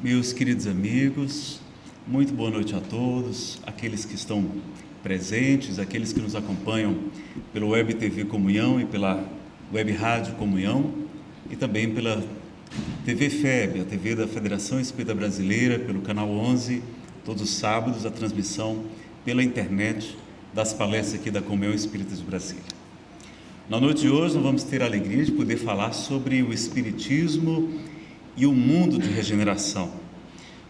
Meus queridos amigos, muito boa noite a todos, aqueles que estão presentes, aqueles que nos acompanham pela Web TV Comunhão e pela Web Rádio Comunhão e também pela TV FEB, a TV da Federação Espírita Brasileira, pelo canal 11, todos os sábados, a transmissão pela internet das palestras aqui da Comunhão Espírita de Brasília. Na noite de hoje nós vamos ter a alegria de poder falar sobre o Espiritismo e o mundo de regeneração.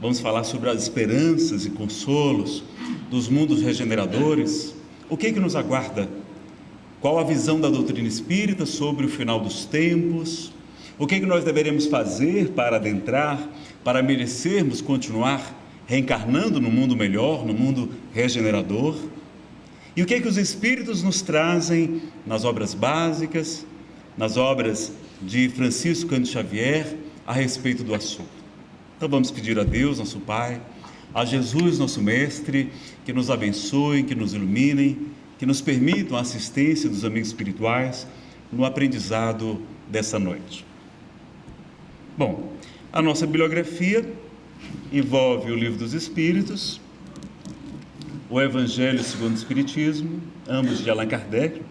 Vamos falar sobre as esperanças e consolos dos mundos regeneradores. O que nos aguarda? Qual a visão da doutrina espírita sobre o final dos tempos? O que nós deveremos fazer para adentrar, para merecermos continuar reencarnando no mundo melhor, no mundo regenerador? E o que os espíritos nos trazem nas obras básicas, nas obras de Francisco Cândido Xavier, a respeito do assunto? Então vamos pedir a Deus, nosso Pai, a Jesus, nosso Mestre, que nos abençoem, que nos iluminem, que nos permitam a assistência dos amigos espirituais no aprendizado dessa noite. Bom, a nossa bibliografia envolve o Livro dos Espíritos, o Evangelho segundo o Espiritismo, ambos de Allan Kardec,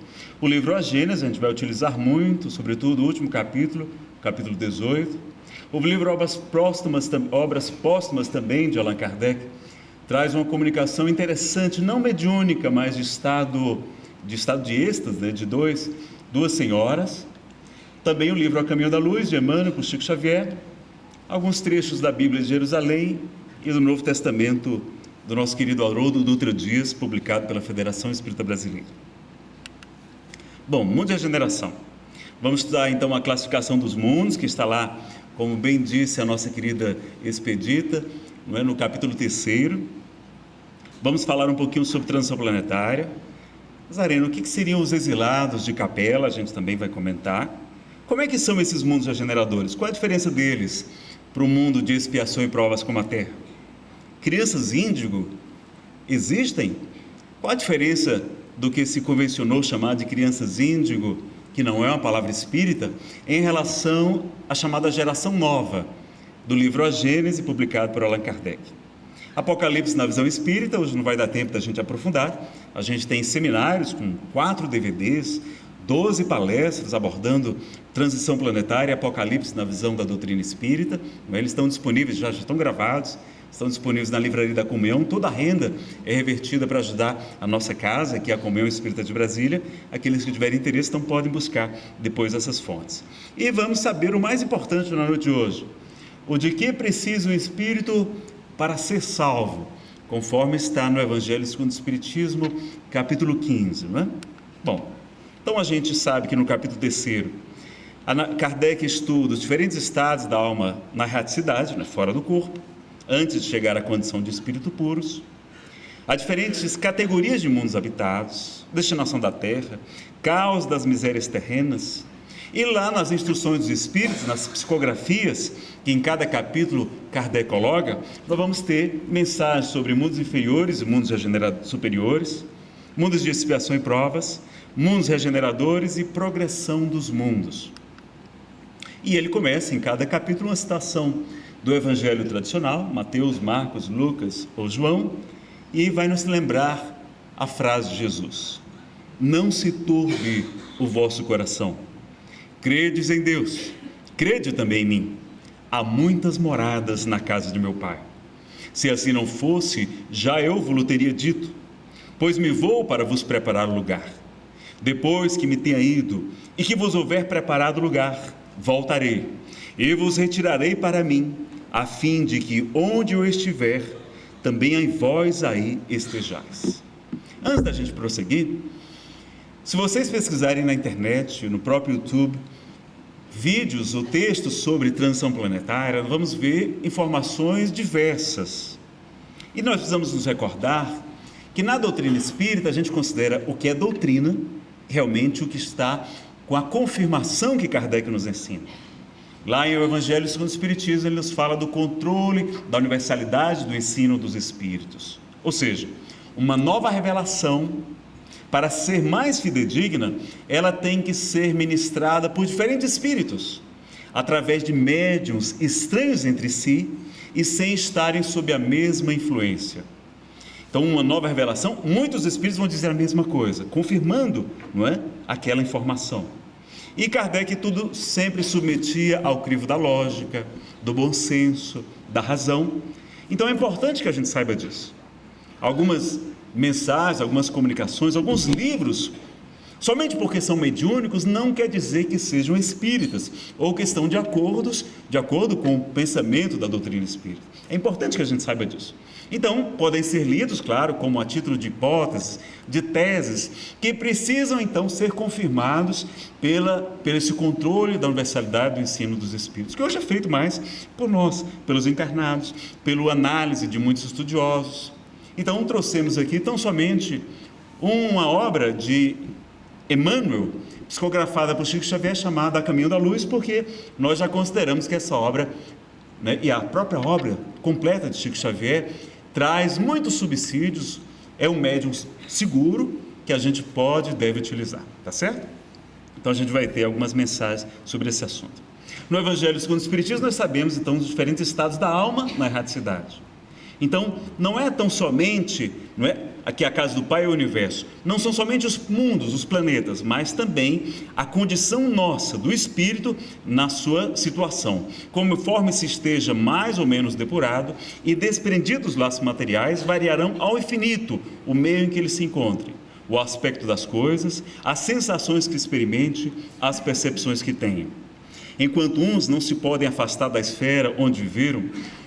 o livro A Gênese, a gente vai utilizar muito, sobretudo o último capítulo, capítulo 18, o livro Obras Póstumas também de Allan Kardec, traz uma comunicação interessante, não mediúnica, mas de estado de êxtase, né, de duas senhoras. Também o livro A Caminho da Luz, de Emmanuel, com Chico Xavier, alguns trechos da Bíblia de Jerusalém e do Novo Testamento do nosso querido Haroldo Dutra Dias, publicado pela Federação Espírita Brasileira. Bom, mundo de regeneração. Vamos estudar então a classificação dos mundos, que está lá, como bem disse a nossa querida Expedita, não é, no capítulo 3º. Vamos falar um pouquinho sobre transição planetária. Zareno, o que seriam os exilados de Capela? A gente também vai comentar. Como é que são esses mundos regeneradores? Qual a diferença deles para o mundo de expiação e provas como a Terra? Crianças índigo existem? Qual a diferença do que se convencionou chamar de crianças índigo, que não é uma palavra espírita, em relação à chamada geração nova, do livro A Gênese, publicado por Allan Kardec? Apocalipse na visão espírita, hoje não vai dar tempo da gente aprofundar, a gente tem seminários com 4 DVDs, 12 palestras abordando transição planetária e Apocalipse na visão da doutrina espírita. Eles estão disponíveis, já estão gravados, estão disponíveis na Livraria da Comunhão. Toda a renda é revertida para ajudar a nossa casa, que é a Comunhão Espírita de Brasília. Aqueles que tiverem interesse, então podem buscar depois essas fontes. E vamos saber o mais importante na noite de hoje: o de que precisa o espírito para ser salvo, conforme está no Evangelho segundo o Espiritismo, capítulo 15, não é? Bom, então a gente sabe que no capítulo 3º, Kardec estuda os diferentes estados da alma na erraticidade, né, fora do corpo, antes de chegar à condição de espírito puros. Há diferentes categorias de mundos habitados, destinação da terra, causa das misérias terrenas. E lá nas instruções dos espíritos, nas psicografias, que em cada capítulo Kardec coloca, nós vamos ter mensagens sobre mundos inferiores e mundos superiores, mundos de expiação e provas, mundos regeneradores e progressão dos mundos. E ele começa em cada capítulo uma citação do Evangelho tradicional, Mateus, Marcos, Lucas ou João, e vai nos lembrar a frase de Jesus: não se turbe o vosso coração, credes em Deus, crede também em mim, há muitas moradas na casa de meu Pai. Se assim não fosse, já eu vos teria dito, pois me vou para vos preparar o lugar. Depois que me tenha ido e que vos houver preparado lugar, voltarei e vos retirarei para mim, a fim de que onde eu estiver, também em vós aí estejais. Antes da gente prosseguir, se vocês pesquisarem na internet, no próprio YouTube, vídeos ou textos sobre transição planetária, vamos ver informações diversas. E nós precisamos nos recordar que na doutrina espírita a gente considera o que é doutrina realmente o que está com a confirmação que Kardec nos ensina. Lá em O Evangelho segundo o Espiritismo, ele nos fala do controle, da universalidade do ensino dos Espíritos. Ou seja, uma nova revelação, para ser mais fidedigna, ela tem que ser ministrada por diferentes espíritos, através de médiuns estranhos entre si e sem estarem sob a mesma influência. Então, uma nova revelação, muitos espíritos vão dizer a mesma coisa, confirmando, não é, aquela informação. E Kardec tudo sempre submetia ao crivo da lógica, do bom senso, da razão. Então é importante que a gente saiba disso. Algumas mensagens, algumas comunicações, alguns livros, somente porque são mediúnicos, não quer dizer que sejam espíritas, ou que estão de acordo com o pensamento da doutrina espírita. É importante que a gente saiba disso. Então, podem ser lidos, claro, como a título de hipóteses, de teses, que precisam então ser confirmados pelo esse controle da universalidade do ensino dos espíritos, que hoje é feito mais por nós, pelos encarnados, pela análise de muitos estudiosos. Então, trouxemos aqui tão somente uma obra de Emmanuel, psicografada por Chico Xavier, chamada A Caminho da Luz, porque nós já consideramos que essa obra, né, e a própria obra completa de Chico Xavier, traz muitos subsídios, é um médium seguro que a gente pode e deve utilizar, tá certo? Então a gente vai ter algumas mensagens sobre esse assunto. No Evangelho segundo o Espiritismo nós sabemos então os diferentes estados da alma na erraticidade. Então não é tão somente, não é, aqui a casa do Pai é o universo, não são somente os mundos, os planetas, mas também a condição nossa, do espírito, na sua situação. Conforme se esteja mais ou menos depurado e desprendido dos laços materiais, variarão ao infinito o meio em que ele se encontre, o aspecto das coisas, as sensações que experimente, as percepções que tenha. Enquanto uns não se podem afastar da esfera onde viveram,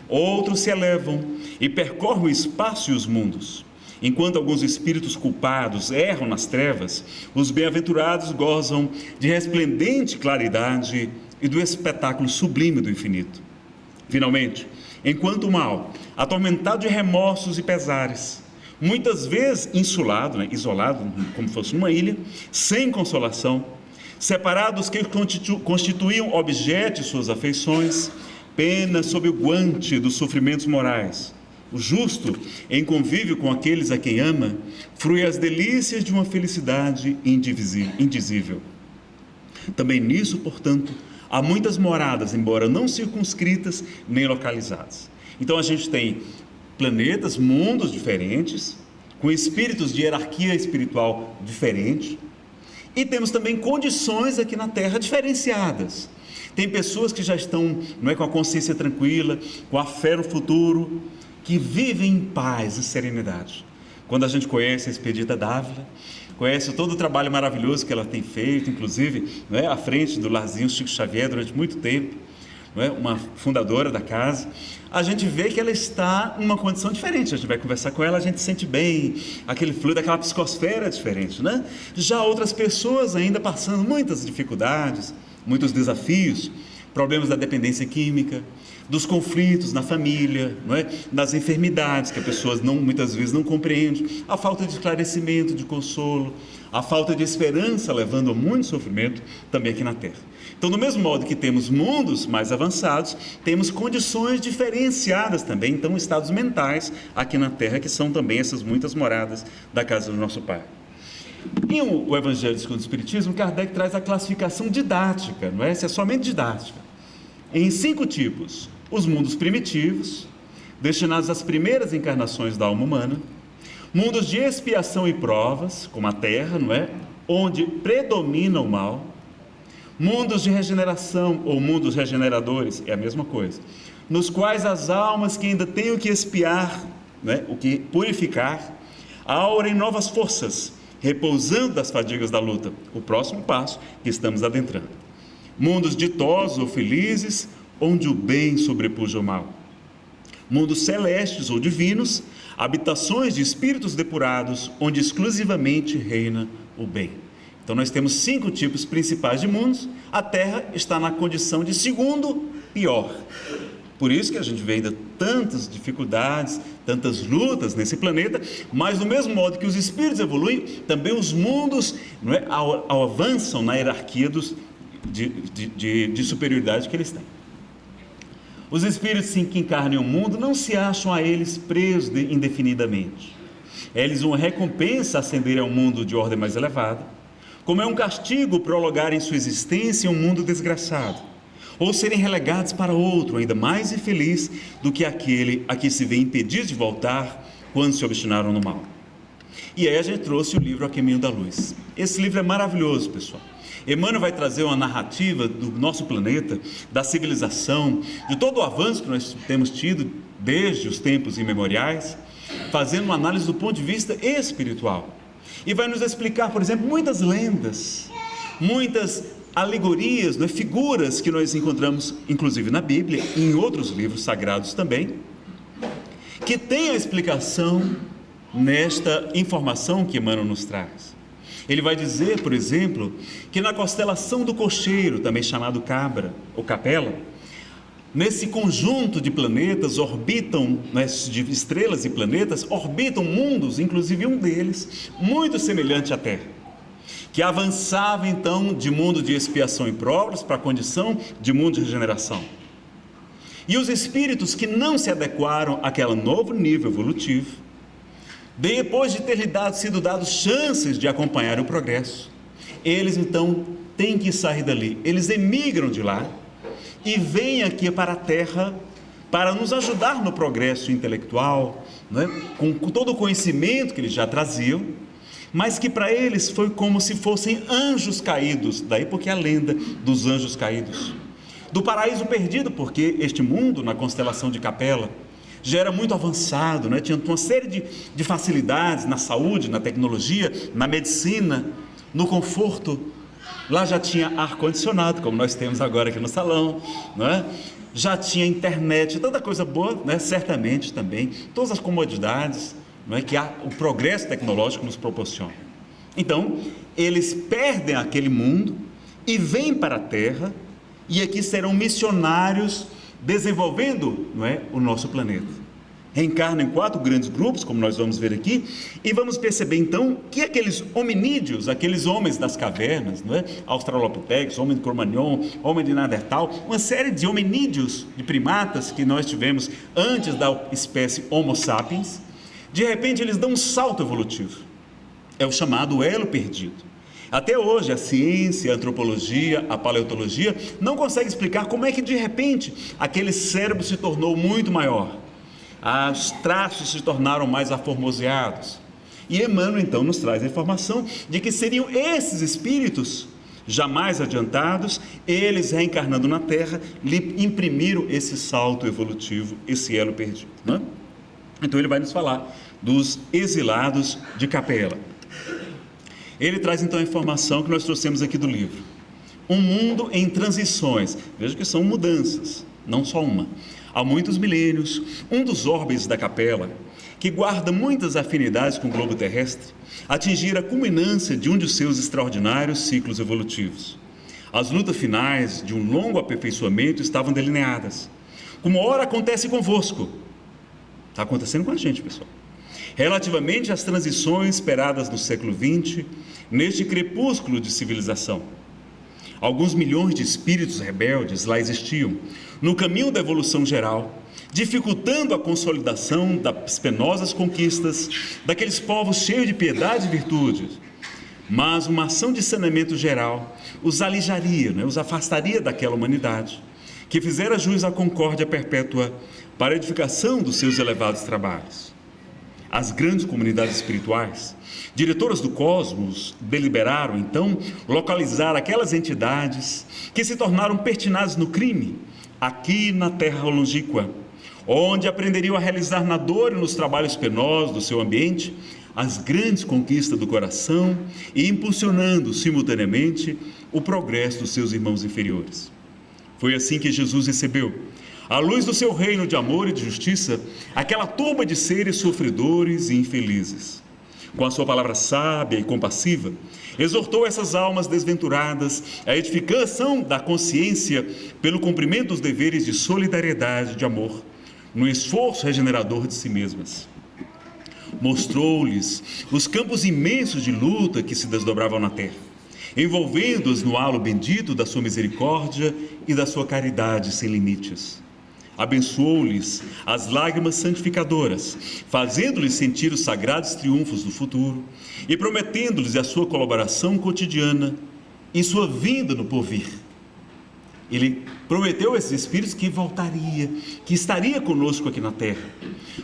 outros se elevam e percorrem o espaço e os mundos. Enquanto alguns espíritos culpados erram nas trevas, os bem-aventurados gozam de resplendente claridade e do espetáculo sublime do infinito. Finalmente, enquanto o mal, atormentado de remorsos e pesares, muitas vezes insulado, né, isolado, como se fosse numa ilha, sem consolação, separados que constituíam objeto de suas afeições, pena sob o guante dos sofrimentos morais. O justo, em convívio com aqueles a quem ama, frui as delícias de uma felicidade indizível. Também nisso, portanto, há muitas moradas, embora não circunscritas nem localizadas. Então a gente tem planetas, mundos diferentes, com espíritos de hierarquia espiritual diferente, e temos também condições aqui na Terra diferenciadas. Tem pessoas que já estão, não é, com a consciência tranquila, com a fé no futuro, que vivem em paz e serenidade. Quando a gente conhece a Expedita Dávila, conhece todo o trabalho maravilhoso que ela tem feito, inclusive, não é, à frente do Larzinho Chico Xavier durante muito tempo, não é, uma fundadora da casa, a gente vê que ela está numa condição diferente. A gente vai conversar com ela, a gente sente bem aquele fluido, aquela psicosfera diferente, né? Já outras pessoas ainda passando muitas dificuldades, muitos desafios, problemas da dependência química, dos conflitos na família, não é? Das enfermidades que as pessoas muitas vezes não compreendem, a falta de esclarecimento, de consolo, a falta de esperança levando a muito sofrimento também aqui na Terra. Então, do mesmo modo que temos mundos mais avançados, temos condições diferenciadas também, então estados mentais aqui na Terra, que são também essas muitas moradas da casa do nosso Pai. Em o Evangelho segundo o Espiritismo, Kardec traz a classificação didática, não é? Essa é somente didática, em 5 tipos: os mundos primitivos, destinados às primeiras encarnações da alma humana; mundos de expiação e provas, como a Terra, não é? Onde predomina o mal; mundos de regeneração ou mundos regeneradores, é a mesma coisa, nos quais as almas que ainda têm o que expiar, não é? O que purificar, aurem novas forças, repousando das fadigas da luta, o próximo passo que estamos adentrando; mundos ditosos ou felizes, onde o bem sobrepuja o mal; mundos celestes ou divinos, habitações de espíritos depurados, onde exclusivamente reina o bem. Então nós temos 5 tipos principais de mundos. A Terra está na condição de segundo pior. Por isso que a gente vê ainda tantas dificuldades, tantas lutas nesse planeta, mas do mesmo modo que os espíritos evoluem, também os mundos, não é, avançam na hierarquia de superioridade que eles têm. Os espíritos que encarnam o mundo não se acham a eles presos indefinidamente. É-lhes uma recompensa ascenderem ao mundo de ordem mais elevada, como é um castigo prolongarem sua existência em um mundo desgraçado, ou serem relegados para outro, ainda mais infeliz do que aquele a que se vê impedido de voltar quando se obstinaram no mal. E aí a gente trouxe o livro A Caminho da Luz. Esse livro é maravilhoso, pessoal. Emmanuel vai trazer uma narrativa do nosso planeta, da civilização, de todo o avanço que nós temos tido desde os tempos imemoriais, fazendo uma análise do ponto de vista espiritual. E vai nos explicar, por exemplo, muitas lendas, muitas alegorias, figuras que nós encontramos, inclusive na Bíblia e em outros livros sagrados também, que têm a explicação nesta informação que Emmanuel nos traz. Ele vai dizer, por exemplo, que na constelação do Cocheiro, também chamado Cabra ou Capela, nesse conjunto de planetas orbitam, de estrelas e planetas, orbitam mundos, inclusive um deles, muito semelhante à Terra, que avançava então de mundo de expiação e provas para a condição de mundo de regeneração. E os espíritos que não se adequaram àquele novo nível evolutivo, depois de ter sido dados chances de acompanhar o progresso, eles então têm que sair dali, eles emigram de lá e vêm aqui para a Terra para nos ajudar no progresso intelectual, com todo o conhecimento que eles já traziam, mas que para eles foi como se fossem anjos caídos, daí porque a lenda dos anjos caídos, do paraíso perdido, porque este mundo na constelação de Capela já era muito avançado, tinha uma série de facilidades na saúde, na tecnologia, na medicina, no conforto. Lá já tinha ar-condicionado, como nós temos agora aqui no salão, já tinha internet, tanta coisa boa, certamente também, todas as comodidades que o progresso tecnológico nos proporciona. Então, eles perdem aquele mundo e vêm para a Terra, e aqui serão missionários desenvolvendo o nosso planeta. Reencarnam em 4 grandes grupos, como nós vamos ver aqui, e vamos perceber então que aqueles hominídeos, aqueles homens das cavernas, Australopithecus, homem de Cro-Magnon, homem de Neandertal, uma série de hominídeos, de primatas que nós tivemos antes da espécie Homo sapiens, de repente eles dão um salto evolutivo, é o chamado elo perdido. Até hoje a ciência, a antropologia, a paleontologia não consegue explicar como é que de repente aquele cérebro se tornou muito maior, os traços se tornaram mais aformoseados, e Emmanuel então nos traz a informação de que seriam esses espíritos já mais adiantados, eles reencarnando na Terra, lhe imprimiram esse salto evolutivo, esse elo perdido, Então ele vai nos falar dos exilados de Capela. Ele traz então a informação que nós trouxemos aqui do livro. Um mundo em transições, veja que são mudanças, não só uma. Há muitos milênios, um dos orbes da Capela, que guarda muitas afinidades com o globo terrestre, atingir a culminância de um de seus extraordinários ciclos evolutivos. As lutas finais de um longo aperfeiçoamento estavam delineadas, como ora acontece convosco. Está acontecendo com a gente, pessoal. Relativamente às transições esperadas no século XX, neste crepúsculo de civilização. Alguns milhões de espíritos rebeldes lá existiam, no caminho da evolução geral, dificultando a consolidação das penosas conquistas daqueles povos cheios de piedade e virtude. Mas uma ação de saneamento geral os alijaria, os afastaria daquela humanidade, que fizera jus à concórdia perpétua para a edificação dos seus elevados trabalhos. As grandes comunidades espirituais, diretoras do cosmos, deliberaram então localizar aquelas entidades que se tornaram pertinazes no crime, aqui na terra longínqua, onde aprenderiam a realizar na dor e nos trabalhos penosos do seu ambiente as grandes conquistas do coração e impulsionando simultaneamente o progresso dos seus irmãos inferiores. Foi assim que Jesus recebeu, à luz do seu reino de amor e de justiça, aquela turba de seres sofredores e infelizes. Com a sua palavra sábia e compassiva, exortou essas almas desventuradas à edificação da consciência pelo cumprimento dos deveres de solidariedade e de amor, no esforço regenerador de si mesmas. Mostrou-lhes os campos imensos de luta que se desdobravam na terra, envolvendo-os no halo bendito da sua misericórdia e da sua caridade sem limites. Abençoou-lhes as lágrimas santificadoras, fazendo-lhes sentir os sagrados triunfos do futuro e prometendo-lhes a sua colaboração cotidiana e sua vinda no porvir. Ele prometeu a esses espíritos que voltaria, que estaria conosco aqui na Terra.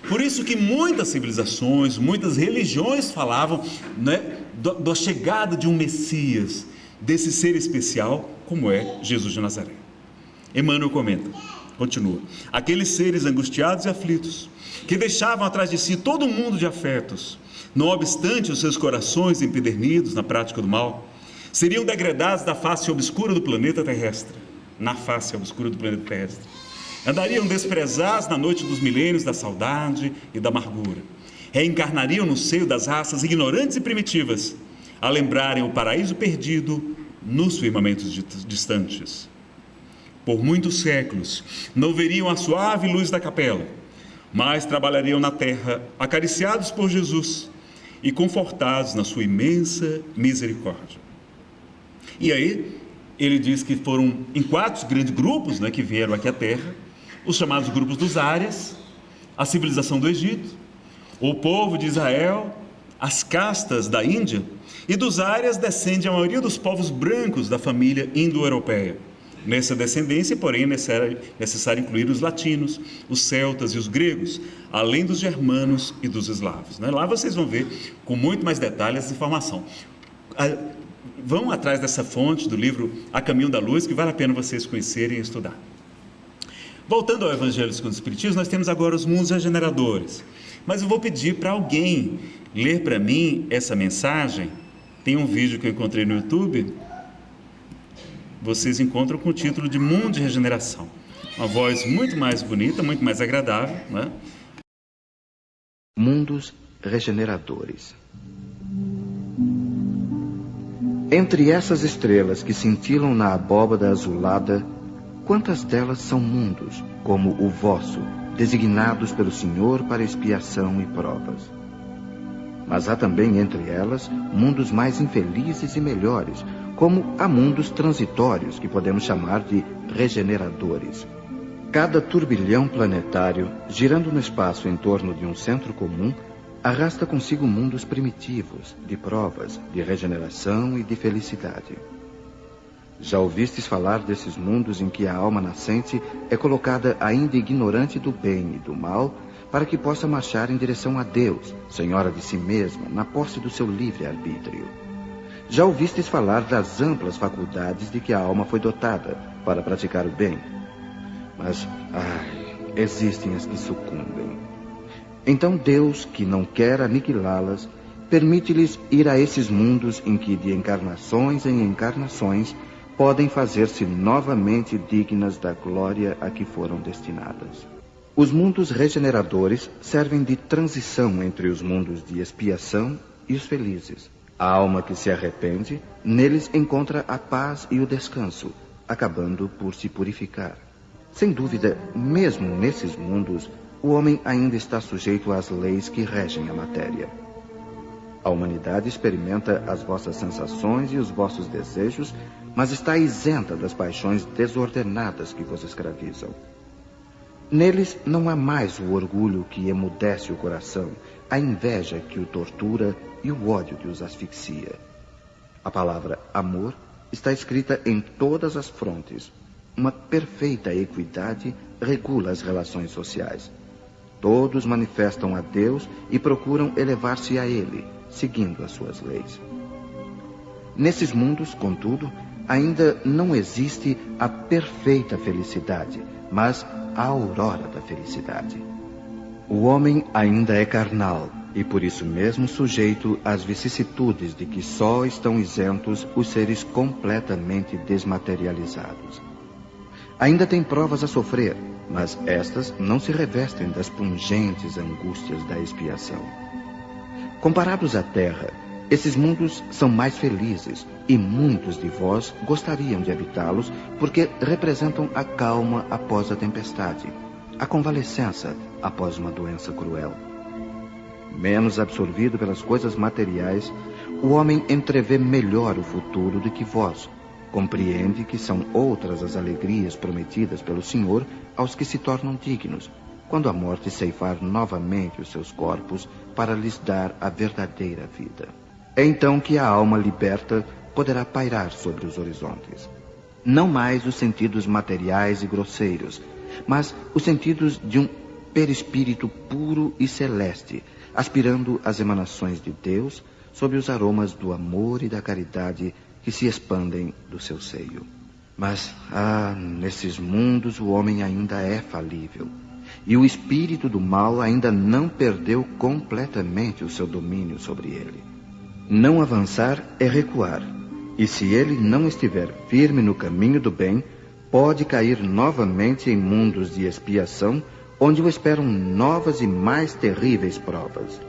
Por isso que muitas civilizações, muitas religiões falavam, né, da chegada de um Messias, desse ser especial, como é Jesus de Nazaré. Emmanuel comenta, continua: aqueles seres angustiados e aflitos, que deixavam atrás de si todo um mundo de afetos, não obstante os seus corações empedernidos na prática do mal, seriam degradados da face obscura do planeta terrestre, na face obscura do planeta terrestre. Andariam desprezados na noite dos milênios da saudade e da amargura. Reencarnariam no seio das raças ignorantes e primitivas, a lembrarem o paraíso perdido nos firmamentos distantes. Por muitos séculos não veriam a suave luz da capela, mas trabalhariam na terra, acariciados por Jesus e confortados na sua imensa misericórdia. E aí, ele diz que foram em 4 grandes grupos, né, que vieram aqui à Terra: os chamados grupos dos Árias, a civilização do Egito, o povo de Israel, as castas da Índia, e dos Árias descende a maioria dos povos brancos da família indo-europeia. Nessa descendência, porém, é necessário incluir os latinos, os celtas e os gregos, além dos germanos e dos eslavos, né? Lá vocês vão ver com muito mais detalhes essa informação. Vão atrás dessa fonte do livro A Caminho da Luz, que vale a pena vocês conhecerem e estudar. Voltando ao Evangelho segundo o Espiritismo, nós temos agora os mundos regeneradores. Mas eu vou pedir para alguém ler para mim essa mensagem. Tem um vídeo que eu encontrei no YouTube. Vocês encontram com o título de Mundo de Regeneração. Uma voz muito mais bonita, muito mais agradável, né? Mundos regeneradores. Entre essas estrelas que cintilam na abóbada azulada, quantas delas são mundos, como o vosso, designados pelo Senhor para expiação e provas? Mas há também entre elas mundos mais infelizes e melhores, como há mundos transitórios que podemos chamar de regeneradores. Cada turbilhão planetário, girando no espaço em torno de um centro comum, arrasta consigo mundos primitivos, de provas, de regeneração e de felicidade. Já ouvistes falar desses mundos em que a alma nascente é colocada ainda ignorante do bem e do mal, para que possa marchar em direção a Deus, senhora de si mesma, na posse do seu livre-arbítrio. Já ouvistes falar das amplas faculdades de que a alma foi dotada para praticar o bem. Mas, existem as que sucumbem. Então Deus, que não quer aniquilá-las, permite-lhes ir a esses mundos em que, de encarnações em encarnações, podem fazer-se novamente dignas da glória a que foram destinadas. Os mundos regeneradores servem de transição entre os mundos de expiação e os felizes. A alma que se arrepende, neles encontra a paz e o descanso, acabando por se purificar. Sem dúvida, mesmo nesses mundos, o homem ainda está sujeito às leis que regem a matéria. A humanidade experimenta as vossas sensações e os vossos desejos, mas está isenta das paixões desordenadas que vos escravizam. Neles não há mais o orgulho que emudece o coração, a inveja que o tortura e o ódio que os asfixia. A palavra amor está escrita em todas as frontes. Uma perfeita equidade regula as relações sociais. Todos manifestam a Deus e procuram elevar-se a Ele, seguindo as suas leis. Nesses mundos, contudo, ainda não existe a perfeita felicidade, mas a aurora da felicidade. O homem ainda é carnal e por isso mesmo sujeito às vicissitudes de que só estão isentos os seres completamente desmaterializados. Ainda tem provas a sofrer, mas estas não se revestem das pungentes angústias da expiação. Comparados à Terra, esses mundos são mais felizes e muitos de vós gostariam de habitá-los porque representam a calma após a tempestade, a convalescença após uma doença cruel. Menos absorvido pelas coisas materiais, o homem entrevê melhor o futuro do que vós. Compreende que são outras as alegrias prometidas pelo Senhor aos que se tornam dignos, quando a morte ceifar novamente os seus corpos para lhes dar a verdadeira vida. É então que a alma liberta poderá pairar sobre os horizontes. não mais os sentidos materiais e grosseiros, mas os sentidos de um perispírito puro e celeste, aspirando às emanações de Deus sob os aromas do amor e da caridade que se expandem do seu seio. Mas, nesses mundos o homem ainda é falível, e o espírito do mal ainda não perdeu completamente o seu domínio sobre ele. Não avançar é recuar, e se ele não estiver firme no caminho do bem, pode cair novamente em mundos de expiação, onde o esperam novas e mais terríveis provas.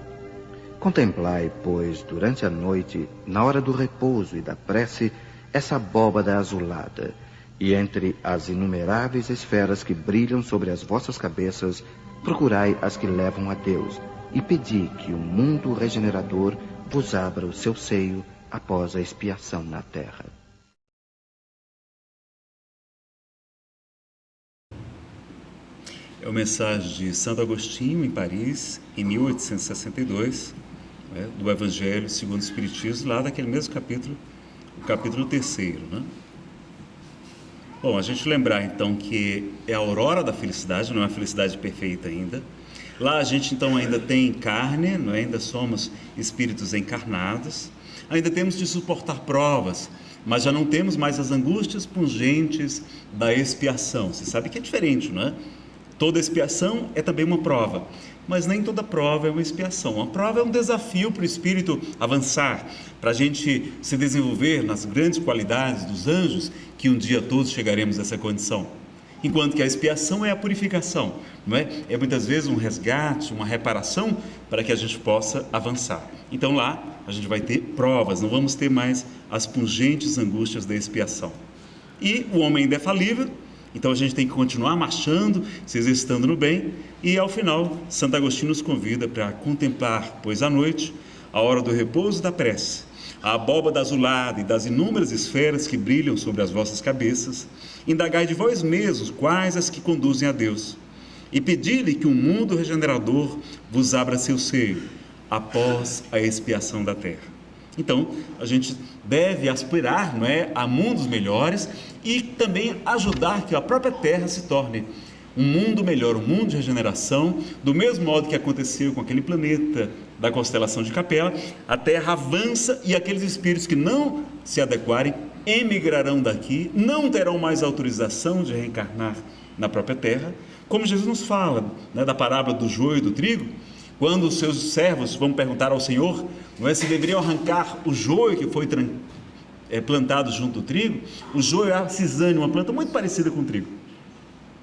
Contemplai, pois, durante a noite, na hora do repouso e da prece, essa abóbada azulada, e entre as inumeráveis esferas que brilham sobre as vossas cabeças, procurai as que levam a Deus, e pedi que o mundo regenerador vos abra o seu seio após a expiação na terra. É uma mensagem de Santo Agostinho, em Paris, em 1862, do Evangelho segundo o Espiritismo, lá daquele mesmo capítulo, o capítulo 3º, né? Bom, a gente lembrar então que é a aurora da felicidade, não é uma felicidade perfeita ainda. Lá a gente então ainda tem carne, não é? Ainda somos espíritos encarnados, ainda temos de suportar provas, mas já não temos mais as angústias pungentes da expiação. Você sabe que é diferente, não é? Toda expiação é também uma prova, mas nem toda prova é uma expiação. A prova é um desafio para o espírito avançar, para a gente se desenvolver nas grandes qualidades dos anjos, que um dia todos chegaremos a essa condição. Enquanto que a expiação é a purificação, não é? É muitas vezes um resgate, uma reparação para que a gente possa avançar. Então lá a gente vai ter provas, não vamos ter mais as pungentes angústias da expiação. E o homem ainda é falível, então a gente tem que continuar marchando, se exercitando no bem, e ao final Santo Agostinho nos convida para contemplar, pois à noite, a hora do repouso e da prece, a abóbada azulada e das inúmeras esferas que brilham sobre as vossas cabeças, indagai de vós mesmos quais as que conduzem a Deus, e pedi-lhe que um mundo regenerador vos abra seu seio, após a expiação da terra. Então, a gente deve aspirar, não é, a mundos melhores e também ajudar que a própria terra se torne um mundo melhor, um mundo de regeneração, do mesmo modo que aconteceu com aquele planeta da constelação de Capela. A terra avança e aqueles espíritos que não se adequarem emigrarão daqui, não terão mais autorização de reencarnar na própria terra, como Jesus nos fala, né, da parábola do joio e do trigo. Quando os seus servos vão perguntar ao Senhor, não é, se deveriam arrancar o joio que foi plantado junto ao trigo. O joio é a cisane, uma planta muito parecida com o trigo,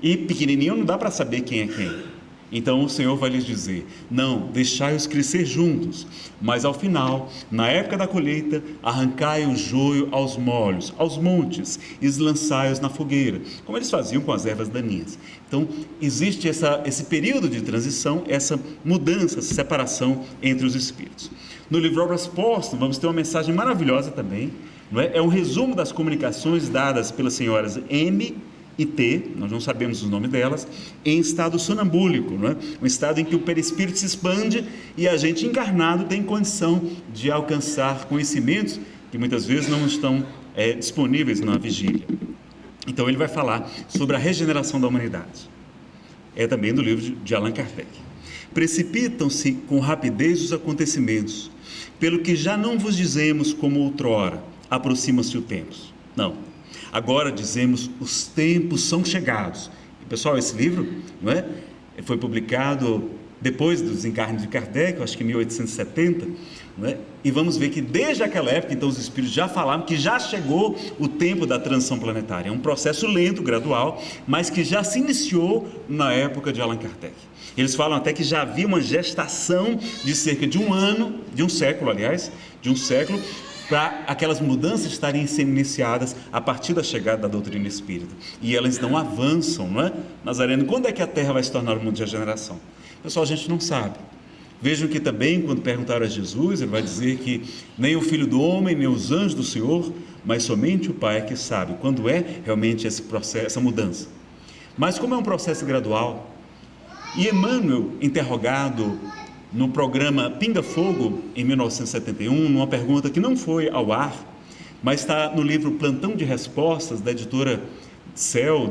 e pequenininho, não dá para saber quem é quem. Então o Senhor vai lhes dizer: não, deixai-os crescer juntos, mas ao final, na época da colheita, arrancai o joio aos molhos, aos montes, e lançai-os na fogueira, como eles faziam com as ervas daninhas. Então existe esse período de transição, essa mudança, essa separação entre os espíritos. No livro Obras Póstumas vamos ter uma mensagem maravilhosa também, não é? É um resumo das comunicações dadas pelas senhoras M e T, nós não sabemos o nome delas, em estado sonambúlico, não é? Um estado em que o perispírito se expande e a gente encarnado tem condição de alcançar conhecimentos que muitas vezes não estão disponíveis na vigília. Então ele vai falar sobre a regeneração da humanidade. É também do livro de Allan Kardec. Precipitam-se com rapidez os acontecimentos, pelo que já não vos dizemos como outrora, aproxima-se o tempo. Não. Agora dizemos, os tempos são chegados. E, pessoal, esse livro, não é? Foi publicado depois do desencarne de Kardec, eu acho que em 1870, não é? E vamos ver que desde aquela época, então, os espíritos já falavam que já chegou o tempo da transição planetária. É um processo lento, gradual, mas que já se iniciou na época de Allan Kardec. Eles falam até que já havia uma gestação de cerca de um século, para aquelas mudanças estarem sendo iniciadas a partir da chegada da doutrina espírita. E elas não avançam, não é? Nazareno, quando é que a Terra vai se tornar um mundo de regeneração? Pessoal, a gente não sabe. Vejam que também, quando perguntaram a Jesus, ele vai dizer que nem o Filho do Homem, nem os anjos do Senhor, mas somente o Pai é que sabe quando é realmente esse processo, essa mudança. Mas como é um processo gradual, e Emmanuel, interrogado no programa Pinga Fogo, em 1971, numa pergunta que não foi ao ar, mas está no livro Plantão de Respostas, da editora Céu,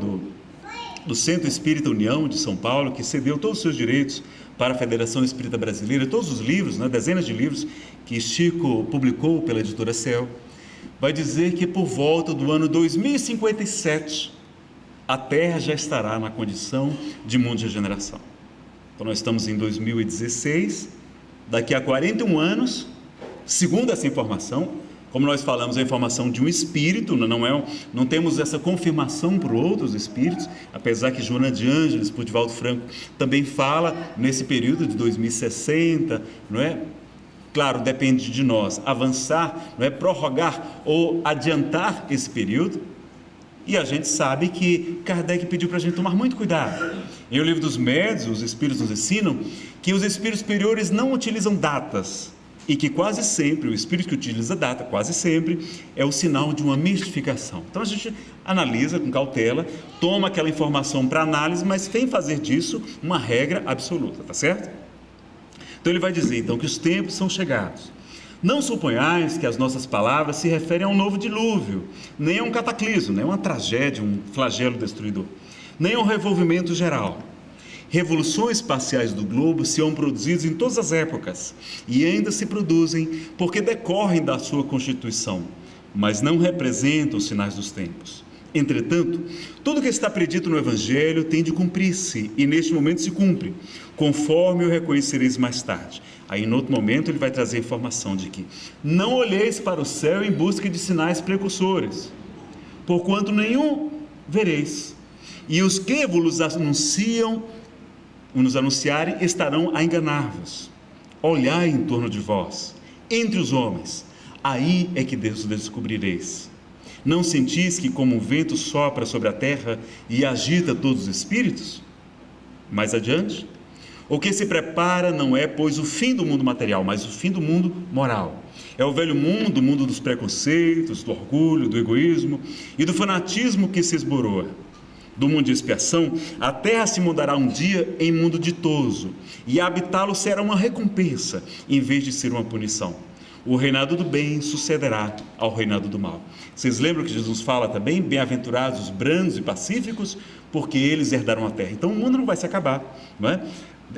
do Centro Espírita União de São Paulo, que cedeu todos os seus direitos para a Federação Espírita Brasileira, todos os livros, dezenas de livros que Chico publicou pela editora Céu, vai dizer que por volta do ano 2057, a Terra já estará na condição de mundo de regeneração. Então nós estamos em 2016, daqui a 41 anos, segundo essa informação, como nós falamos, a informação de um espírito, não temos essa confirmação por outros espíritos, apesar que Joana de Ângeles, por Divaldo Franco, também fala nesse período de 2060, não é? Claro, depende de nós avançar, não é? Prorrogar ou adiantar esse período. E a gente sabe que Kardec pediu para a gente tomar muito cuidado. Em O Livro dos Médiuns, os espíritos nos ensinam que os espíritos superiores não utilizam datas e que quase sempre, o espírito que utiliza data, quase sempre, é o sinal de uma mistificação. Então a gente analisa com cautela, toma aquela informação para análise, mas sem fazer disso uma regra absoluta, tá certo? Então ele vai dizer então que os tempos são chegados. Não suponhais que as nossas palavras se referem a um novo dilúvio, nem a um cataclismo, nem a uma tragédia, um flagelo destruidor, nem a um revolvimento geral. Revoluções parciais do globo serão produzidas em todas as épocas e ainda se produzem porque decorrem da sua constituição, mas não representam os sinais dos tempos. Entretanto, tudo que está predito no Evangelho tem de cumprir-se e neste momento se cumpre, conforme o reconhecereis mais tarde. Aí, em outro momento, ele vai trazer a informação de que não olheis para o céu em busca de sinais precursores, porquanto nenhum vereis, e os que vos anunciarem estarão a enganar-vos. Olhai em torno de vós, entre os homens, aí é que Deus descobrireis. Não sentis que como um vento sopra sobre a terra e agita todos os espíritos? Mais adiante, o que se prepara não é, pois, o fim do mundo material, mas o fim do mundo moral. É o velho mundo, o mundo dos preconceitos, do orgulho, do egoísmo e do fanatismo que se esboroa. Do mundo de expiação, a terra se mudará um dia em mundo ditoso, e habitá-lo será uma recompensa, em vez de ser uma punição. O reinado do bem sucederá ao reinado do mal. Vocês lembram que Jesus fala também? Bem-aventurados os brandos e pacíficos, porque eles herdarão a terra. Então o mundo não vai se acabar, não é?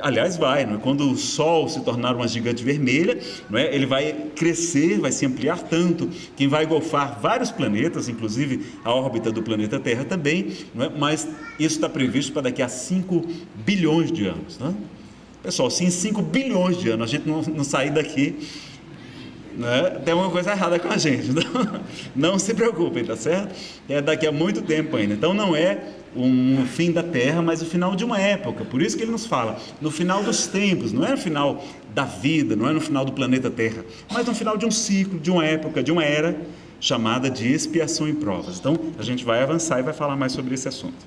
Aliás, vai, não é? Quando o Sol se tornar uma gigante vermelha, não é? Ele vai crescer, vai se ampliar tanto, que vai engolfar vários planetas, inclusive a órbita do planeta Terra também, não é? Mas isso está previsto para daqui a 5 bilhões de anos. Não é? Pessoal, se em 5 bilhões de anos a gente não sair daqui, né, tem uma coisa errada com a gente. Então, não se preocupem, tá certo? É daqui a muito tempo ainda. Então não é um fim da Terra, mas o final de uma época. Por isso que ele nos fala no final dos tempos, não é no final da vida, não é no final do planeta Terra, mas no final de um ciclo, de uma época, de uma era chamada de expiação e provas. Então a gente vai avançar e vai falar mais sobre esse assunto.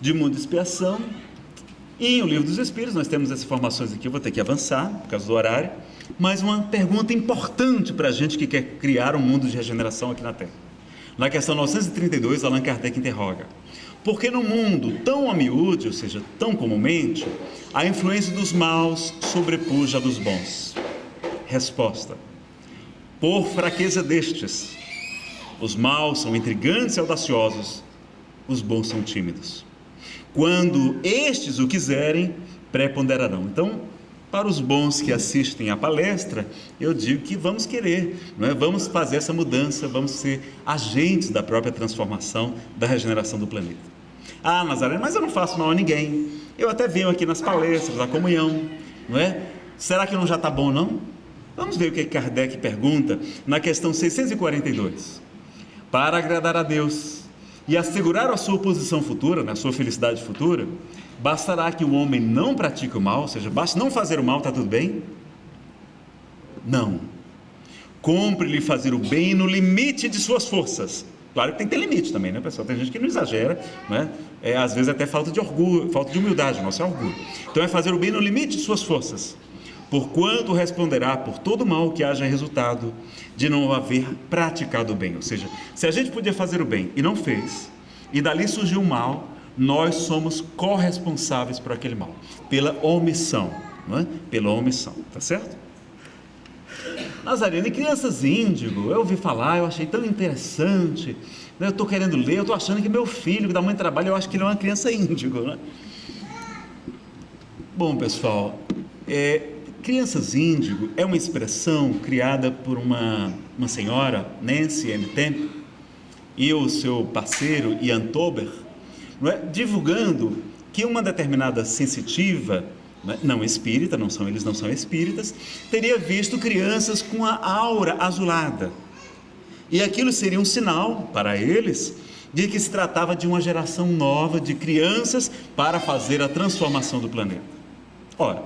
De mundo de expiação. E em O Livro dos Espíritos nós temos essas informações aqui, eu vou ter que avançar por causa do horário, mas uma pergunta importante para a gente que quer criar um mundo de regeneração aqui na Terra. Na questão 932, Allan Kardec interroga: por que no mundo tão a miúde, ou seja, tão comumente, a influência dos maus sobrepuja a dos bons? Resposta: por fraqueza destes. Os maus são intrigantes e audaciosos, os bons são tímidos. Quando estes o quiserem, preponderarão. Então, para os bons que assistem à palestra, eu digo que vamos querer, não é? Vamos fazer essa mudança, vamos ser agentes da própria transformação, da regeneração do planeta. Ah, Nazaré, mas eu não faço mal a ninguém. Eu até venho aqui nas palestras, na comunhão, não é? Será que não já está bom, não? Vamos ver o que Kardec pergunta na questão 642. Para agradar a Deus e assegurar a sua posição futura, a sua felicidade futura, bastará que o homem não pratique o mal, ou seja, basta não fazer o mal, está tudo bem? Não. Cumpre-lhe fazer o bem no limite de suas forças. Claro que tem que ter limite também, né, pessoal? Tem gente que não exagera, né? Às vezes até falta de orgulho, falta de humildade, nosso é orgulho. Então é fazer o bem no limite de suas forças. Porquanto responderá por todo mal que haja resultado de não haver praticado o bem. Ou seja, se a gente podia fazer o bem e não fez, e dali surgiu o mal, nós somos corresponsáveis por aquele mal, pela omissão, não é? Pela omissão, tá certo? Nazareno, e crianças índigo, eu ouvi falar, eu achei tão interessante, né? Eu estou querendo ler, eu estou achando que meu filho, que dá muito trabalho, eu acho que ele é uma criança índigo, né? Bom, pessoal, crianças índigo é uma expressão criada por uma senhora, Nancy M. Temple, e o seu parceiro, Ian Tober, não é? Divulgando que uma determinada sensitiva, não espírita, eles não são espíritas, teria visto crianças com a aura azulada. E aquilo seria um sinal para eles de que se tratava de uma geração nova de crianças para fazer a transformação do planeta. Ora,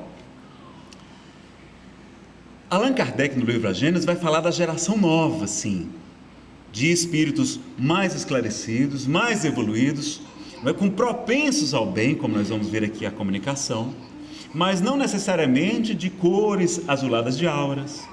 Allan Kardec, no livro A Gênese, vai falar da geração nova, sim, de espíritos mais esclarecidos, mais evoluídos, com propensos ao bem, como nós vamos ver aqui a comunicação, mas não necessariamente de cores azuladas de auras.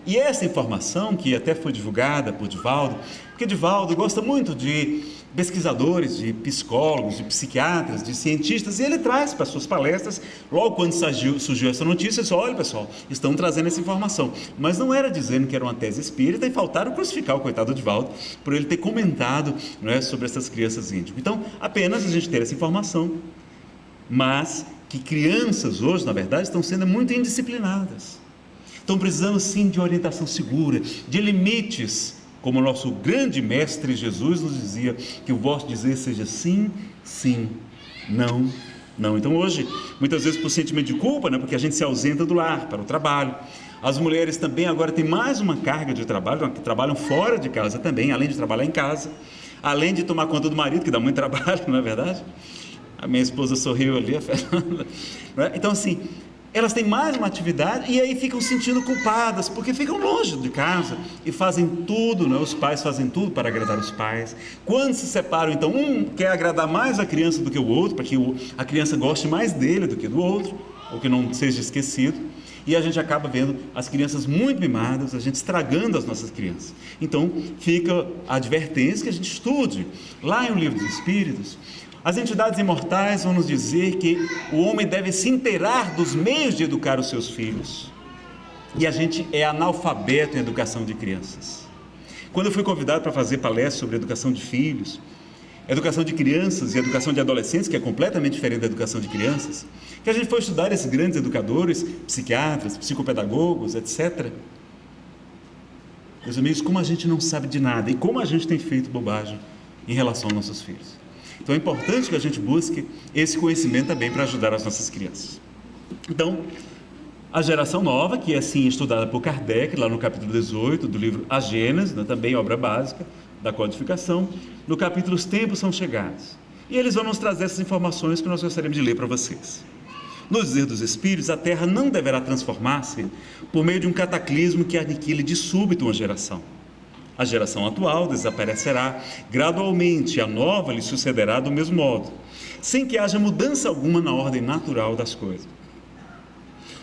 E essa informação, que até foi divulgada por Divaldo, porque Divaldo gosta muito de pesquisadores, de psicólogos, de psiquiatras, de cientistas, e ele traz para suas palestras, logo quando surgiu essa notícia, ele disse: olha pessoal, estão trazendo essa informação, mas não era dizendo que era uma tese espírita, e faltaram crucificar o coitado Divaldo por ele ter comentado, não é, sobre essas crianças índigo. Então, apenas a gente ter essa informação, mas que crianças hoje, na verdade, estão sendo muito indisciplinadas, estão precisando sim de orientação segura, de limites, como o nosso grande mestre Jesus nos dizia, que o vosso dizer seja sim, sim, não, não. Então hoje, muitas vezes por sentimento de culpa, né, porque a gente se ausenta do lar para o trabalho, as mulheres também agora têm mais uma carga de trabalho, que trabalham fora de casa também, além de trabalhar em casa, além de tomar conta do marido, que dá muito trabalho, não é verdade? A minha esposa sorriu ali, a Fernanda, não é? Então assim, elas têm mais uma atividade e aí ficam sentindo culpadas, porque ficam longe de casa e fazem tudo, né? Os pais fazem tudo para agradar os pais. Quando se separam, então, um quer agradar mais a criança do que o outro, para que a criança goste mais dele do que do outro, ou que não seja esquecido, e a gente acaba vendo as crianças muito mimadas, a gente estragando as nossas crianças. Então, fica a advertência que a gente estude. Lá no Livro dos Espíritos, as entidades imortais vão nos dizer que o homem deve se inteirar dos meios de educar os seus filhos. E a gente é analfabeto em educação de crianças. Quando eu fui convidado para fazer palestra sobre educação de filhos, educação de crianças e educação de adolescentes, que é completamente diferente da educação de crianças, que a gente foi estudar esses grandes educadores, psiquiatras, psicopedagogos, etc. Meus amigos, como a gente não sabe de nada e como a gente tem feito bobagem em relação aos nossos filhos. Então é importante que a gente busque esse conhecimento também para ajudar as nossas crianças. Então, a geração nova, que é assim estudada por Kardec, lá no capítulo 18 do livro A Gênese, né, também obra básica da codificação, no capítulo Os Tempos São Chegados. E eles vão nos trazer essas informações que nós gostaríamos de ler para vocês. No dizer dos Espíritos, a Terra não deverá transformar-se por meio de um cataclismo que aniquile de súbito uma geração. A geração atual desaparecerá gradualmente, a nova lhe sucederá do mesmo modo, sem que haja mudança alguma na ordem natural das coisas.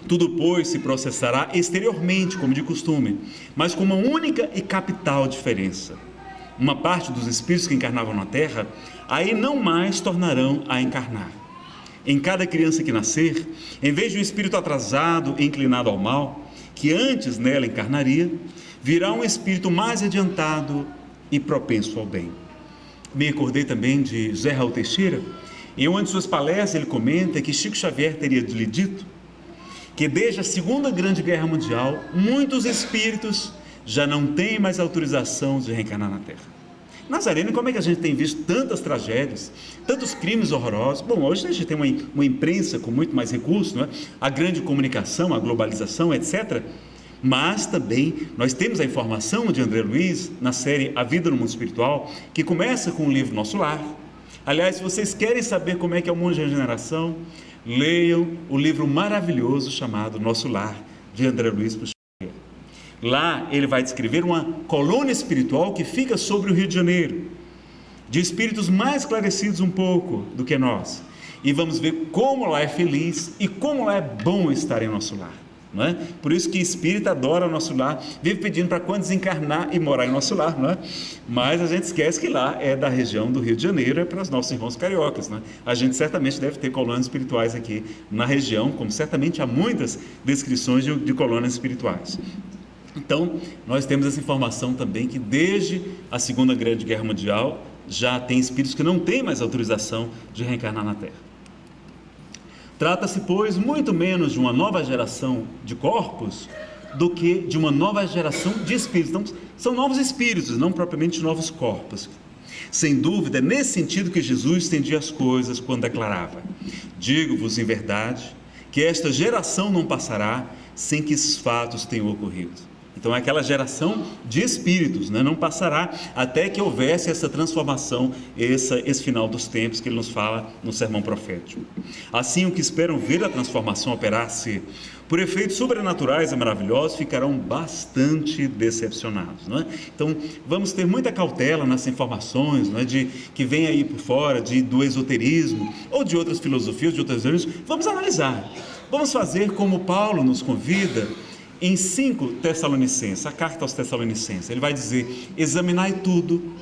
Tudo, pois, se processará exteriormente, como de costume, mas com uma única e capital diferença. Uma parte dos espíritos que encarnavam na Terra, aí não mais tornarão a encarnar. Em cada criança que nascer, em vez de um espírito atrasado e inclinado ao mal, que antes nela encarnaria, virá um espírito mais adiantado e propenso ao bem. Me recordei também de José Raul Teixeira, em uma de suas palestras ele comenta que Chico Xavier teria lhe dito que desde a Segunda Grande Guerra Mundial, muitos espíritos já não têm mais autorização de reencarnar na Terra. Nazareno, como é que a gente tem visto tantas tragédias, tantos crimes horrorosos? Bom, hoje a gente tem uma imprensa com muito mais recursos, não é? A grande comunicação, a globalização, etc., mas também nós temos a informação de André Luiz na série A Vida no Mundo Espiritual, que começa com o livro Nosso Lar. Aliás, se vocês querem saber como é que é o mundo de regeneração, leiam o livro maravilhoso chamado Nosso Lar, de André Luiz Puxaria. Lá ele vai descrever uma colônia espiritual que fica sobre o Rio de Janeiro, de espíritos mais esclarecidos um pouco do que nós, e vamos ver como lá é feliz e como lá é bom estar em nosso lar. Não é? Por isso que espírita adora o nosso lar, vive pedindo para quando desencarnar e morar em nosso lar, não é? Mas a gente esquece que lá é da região do Rio de Janeiro, é para os nossos irmãos cariocas, não é? A gente certamente deve ter colônias espirituais aqui na região, como certamente há muitas descrições de colônias espirituais. Então, nós temos essa informação também que desde a Segunda Grande Guerra Mundial já tem espíritos que não têm mais autorização de reencarnar na Terra. Trata-se, pois, muito menos de uma nova geração de corpos do que de uma nova geração de espíritos. Então, são novos espíritos, não propriamente novos corpos. Sem dúvida, é nesse sentido que Jesus entendia as coisas quando declarava: digo-vos em verdade que esta geração não passará sem que esses fatos tenham ocorrido. Então, é aquela geração de espíritos, né? Não passará até que houvesse essa transformação, esse final dos tempos que ele nos fala no sermão profético. Assim, os que esperam ver a transformação operar-se por efeitos sobrenaturais e maravilhosos ficarão bastante decepcionados, não é? Então, vamos ter muita cautela nas informações, não é? Que vem aí por fora do esoterismo ou de outras filosofias, de outras religiões. Vamos analisar, vamos fazer como Paulo nos convida em 5 Tessalonicenses, a carta aos Tessalonicenses. Ele vai dizer: examinai tudo,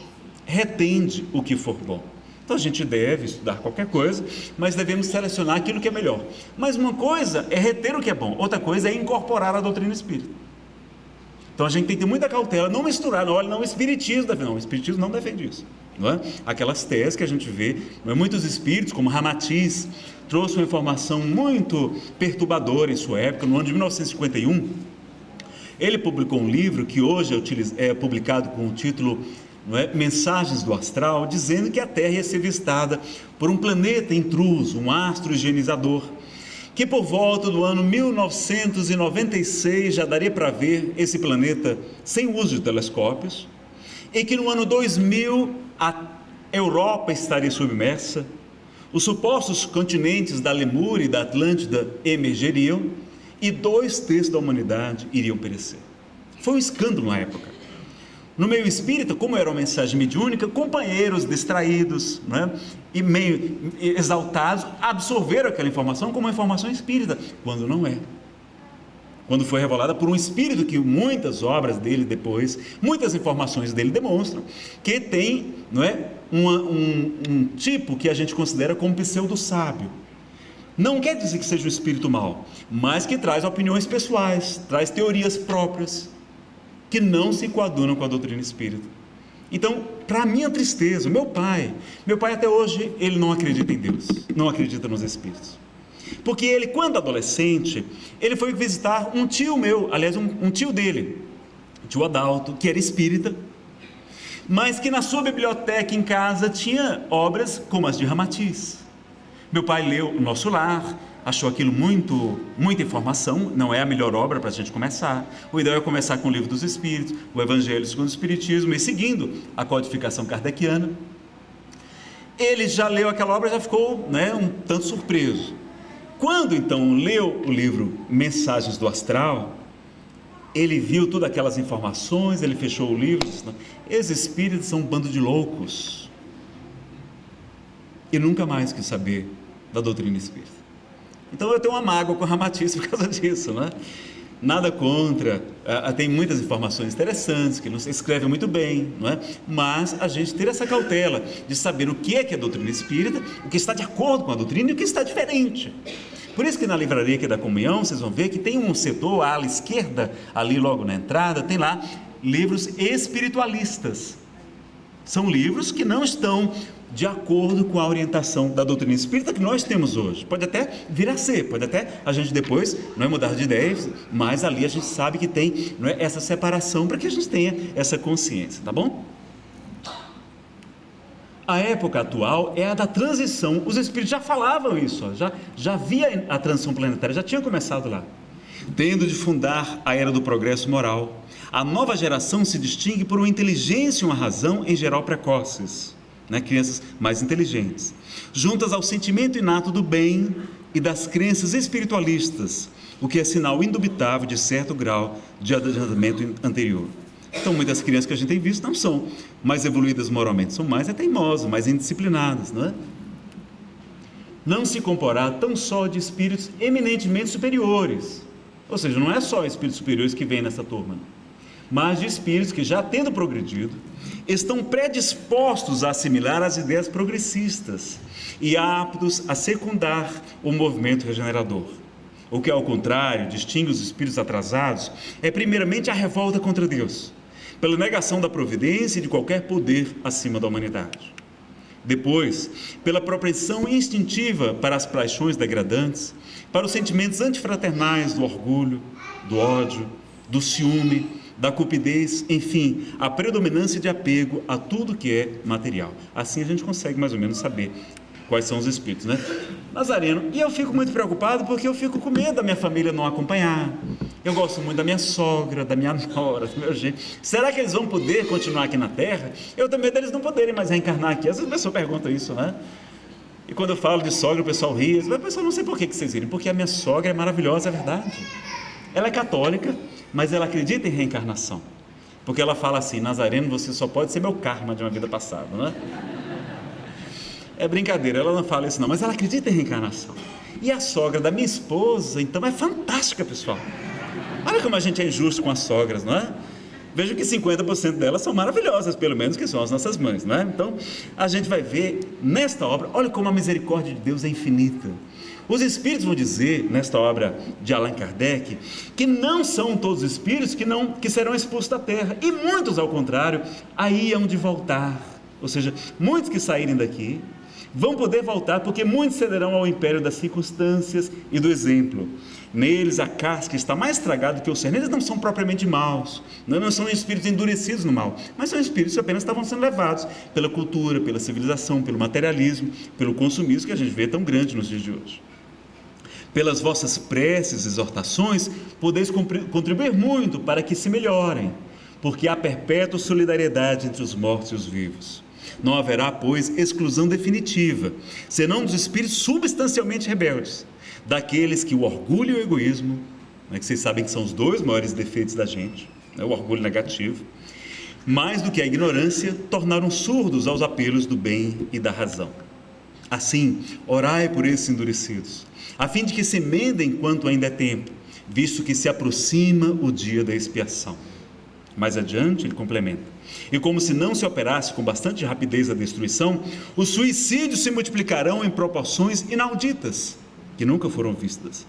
retende o que for bom. Então a gente deve estudar qualquer coisa, mas devemos selecionar aquilo que é melhor. Mas uma coisa é reter o que é bom, outra coisa é incorporar a doutrina espírita. Então a gente tem que ter muita cautela, não misturar, não, olha, não, o espiritismo não defende isso, não é? Aquelas teses que a gente vê, não é? Muitos espíritos, como Ramatiz, trouxe uma informação muito perturbadora em sua época. No ano de 1951, ele publicou um livro que hoje é publicado com o título, não é, Mensagens do Astral, dizendo que a Terra ia ser visitada por um planeta intruso, um astro higienizador, que por volta do ano 1996 já daria para ver esse planeta sem uso de telescópios, e que no ano 2000 a Europa estaria submersa, os supostos continentes da Lemúria e da Atlântida emergeriam e 2/3 da humanidade iriam perecer. Foi um escândalo na época. No meio espírita, como era uma mensagem mediúnica, companheiros distraídos, né, e meio exaltados absorveram aquela informação como uma informação espírita, quando não é. Quando foi revelada por um espírito que muitas obras dele depois, muitas informações dele demonstram que tem, não é, um tipo que a gente considera como pseudo-sábio. Não quer dizer que seja um espírito mau, mas que traz opiniões pessoais, traz teorias próprias, que não se coadunam com a doutrina espírita. Então, para minha tristeza, meu pai até hoje, ele não acredita em Deus, não acredita nos espíritos. Porque ele, quando adolescente, ele foi visitar um tio meu, aliás, um tio dele, tio Adalto, que era espírita, mas que na sua biblioteca em casa tinha obras como as de Ramatiz. Meu pai leu O Nosso Lar, achou aquilo muita informação, não é a melhor obra para a gente começar. O ideal é começar com o Livro dos Espíritos, o Evangelho segundo o Espiritismo, e seguindo a codificação kardeciana. Ele já leu aquela obra, já ficou, né, um tanto surpreso. Quando então leu o livro Mensagens do Astral, ele viu todas aquelas informações, ele fechou o livro e disse: esses espíritos são um bando de loucos. E nunca mais quis saber da doutrina espírita. Então eu tenho uma mágoa com a Ramatiz por causa disso, não é? Nada contra, tem muitas informações interessantes, que ele escreve muito bem, não é? Mas a gente ter essa cautela de saber o que é a doutrina espírita, o que está de acordo com a doutrina e o que está diferente. Por isso que na livraria aqui da Comunhão, vocês vão ver que tem um setor, à ala esquerda, ali logo na entrada, tem lá livros espiritualistas. São livros que não estão de acordo com a orientação da doutrina espírita que nós temos hoje. Pode até vir a ser, pode até a gente depois, não é, mudar de ideia, mas ali a gente sabe que tem, não é, essa separação para que a gente tenha essa consciência, tá bom? A época atual é a da transição. Os espíritos já falavam isso, já havia a transição planetária, já tinha começado lá. Tendo de fundar a era do progresso moral, a nova geração se distingue por uma inteligência e uma razão em geral precoces, né? Crianças mais inteligentes, juntas ao sentimento inato do bem e das crenças espiritualistas, o que é sinal indubitável de certo grau de adiantamento anterior. Então, muitas crianças que a gente tem visto não são mais evoluídas moralmente, são mais teimosas, mais indisciplinadas, não é? Não se comporá tão só de espíritos eminentemente superiores, ou seja, não é só espíritos superiores que vêm nessa turma, mas de espíritos que, já tendo progredido, estão predispostos a assimilar as ideias progressistas e aptos a secundar o movimento regenerador. o que ao contrário distingue os espíritos atrasados, é primeiramente a revolta contra Deus, pela negação da providência e de qualquer poder acima da humanidade. Depois, pela propensão instintiva para as paixões degradantes, para os sentimentos antifraternais do orgulho, do ódio, do ciúme, da cupidez, enfim, a predominância de apego a tudo que é material. Assim a gente consegue mais ou menos saber quais são os espíritos, né? Nazareno, e eu fico muito preocupado porque eu fico com medo da minha família não acompanhar. Eu gosto muito da minha sogra, da minha nora, do meu jeito. Será que eles vão poder continuar aqui na Terra? Eu tenho medo deles não poderem mais reencarnar aqui. Às vezes a pessoa pergunta isso, né? E quando eu falo de sogra, o pessoal ri. Mas, pessoal, não sei por que vocês riram. Porque a minha sogra é maravilhosa, é verdade. Ela é católica, mas ela acredita em reencarnação. Porque ela fala assim: Nazareno, você só pode ser meu karma de uma vida passada, né? É brincadeira, ela não fala isso não, mas ela acredita em reencarnação. E a sogra da minha esposa, então, é fantástica, pessoal. Olha como a gente é injusto com as sogras, não é? Vejo que 50% delas são maravilhosas, pelo menos que são as nossas mães, não é? Então, a gente vai ver nesta obra, olha como a misericórdia de Deus é infinita. Os espíritos vão dizer, nesta obra de Allan Kardec, que não são todos os espíritos que serão expulsos da terra, e muitos, ao contrário, aí hão de voltar. Ou seja, muitos que saírem daqui vão poder voltar, porque muitos cederão ao império das circunstâncias e do exemplo. Neles a casca está mais estragada que o cerne. Eles não são propriamente maus, não são espíritos endurecidos no mal, mas são espíritos que apenas estavam sendo levados pela cultura, pela civilização, pelo materialismo, pelo consumismo que a gente vê tão grande nos dias de hoje. Pelas vossas preces e exortações, podeis contribuir muito para que se melhorem, porque há perpétua solidariedade entre os mortos e os vivos. Não haverá, pois, exclusão definitiva, senão dos espíritos substancialmente rebeldes, daqueles que o orgulho e o egoísmo, que vocês sabem que são os dois maiores defeitos da gente, o orgulho negativo, mais do que a ignorância, tornaram surdos aos apelos do bem e da razão. Assim, orai por esses endurecidos, a fim de que se emendem enquanto ainda é tempo, visto que se aproxima o dia da expiação. Mais adiante, ele complementa: e como se não se operasse com bastante rapidez a destruição, os suicídios se multiplicarão em proporções inauditas, que nunca foram vistas,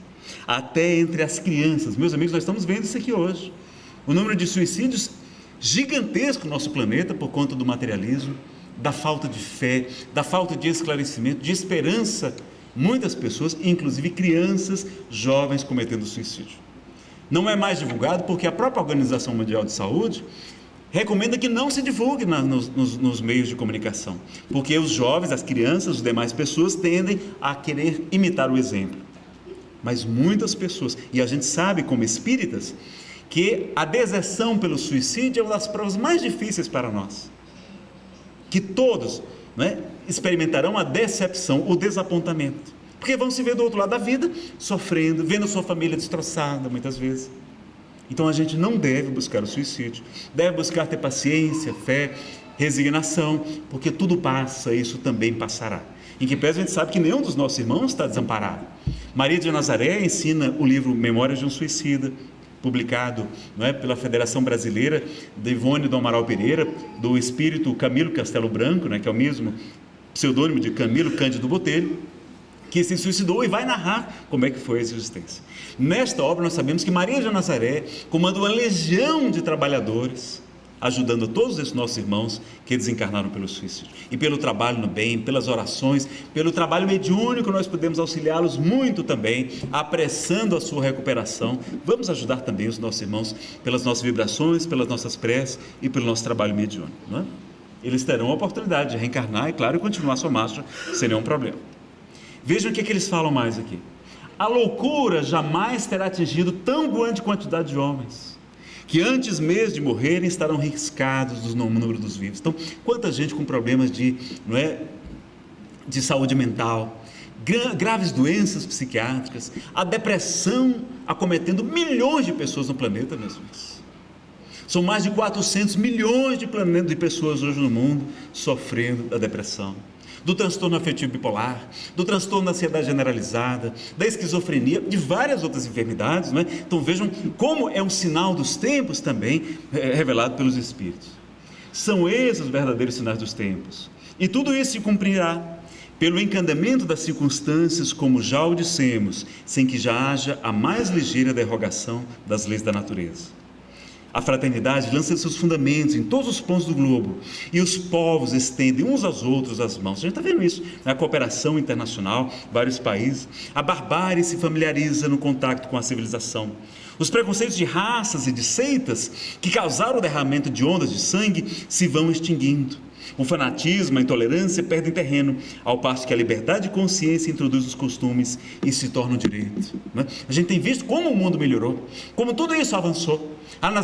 até entre as crianças. Meus amigos, nós estamos vendo isso aqui hoje. O número de suicídios gigantesco no nosso planeta por conta do materialismo, da falta de fé, da falta de esclarecimento, de esperança. Muitas pessoas, inclusive crianças, jovens, cometendo suicídio. Não é mais divulgado porque a própria Organização Mundial de Saúde recomenda que não se divulgue nos meios de comunicação, porque os jovens, as crianças, as demais pessoas tendem a querer imitar o exemplo. Mas muitas pessoas, e a gente sabe como espíritas, que a deserção pelo suicídio é uma das provas mais difíceis para nós, que todos, experimentarão a decepção, o desapontamento, porque vão se ver do outro lado da vida, sofrendo, vendo a sua família destroçada muitas vezes. Então a gente não deve buscar o suicídio, deve buscar ter paciência, fé, resignação, porque tudo passa, isso também passará. Em que pese a gente sabe que nenhum dos nossos irmãos está desamparado. Maria de Nazaré ensina o livro Memórias de um Suicida, publicado pela Federação Brasileira de Ivone do Amaral Pereira, do espírito Camilo Castelo Branco, que é o mesmo pseudônimo de Camilo Cândido Botelho, que se suicidou e vai narrar como é que foi essa existência. Nesta obra nós sabemos que Maria de Nazaré comanda uma legião de trabalhadores, ajudando todos esses nossos irmãos que desencarnaram pelo suicídio. E pelo trabalho no bem, pelas orações, pelo trabalho mediúnico, nós podemos auxiliá-los muito também, apressando a sua recuperação. Vamos ajudar também os nossos irmãos pelas nossas vibrações, pelas nossas preces e pelo nosso trabalho mediúnico. Eles terão a oportunidade de reencarnar e, claro, continuar sua marcha sem nenhum problema. Vejam o que eles falam mais aqui. A loucura jamais terá atingido tão grande quantidade de homens, que antes mesmo de morrerem estarão riscados no número dos vivos. Então, quanta gente com problemas de saúde mental, graves doenças psiquiátricas, a depressão acometendo milhões de pessoas no planeta, meus amigos. São mais de 400 milhões de pessoas hoje no mundo sofrendo da depressão, do transtorno afetivo bipolar, do transtorno da ansiedade generalizada, da esquizofrenia, de várias outras enfermidades. Então vejam como é um sinal dos tempos também, revelado pelos Espíritos. São esses os verdadeiros sinais dos tempos. E tudo isso se cumprirá pelo encandeamento das circunstâncias, como já o dissemos, sem que já haja a mais ligeira derrogação das leis da natureza. A fraternidade lança seus fundamentos em todos os pontos do globo, e os povos estendem uns aos outros as mãos. A gente está vendo isso na cooperação internacional, vários países. A barbárie se familiariza no contato com a civilização. Os preconceitos de raças e de seitas que causaram o derramamento de ondas de sangue se vão extinguindo. O fanatismo, a intolerância perdem terreno, ao passo que a liberdade de consciência introduz os costumes e se torna um direito. A gente tem visto como o mundo melhorou, como tudo isso avançou.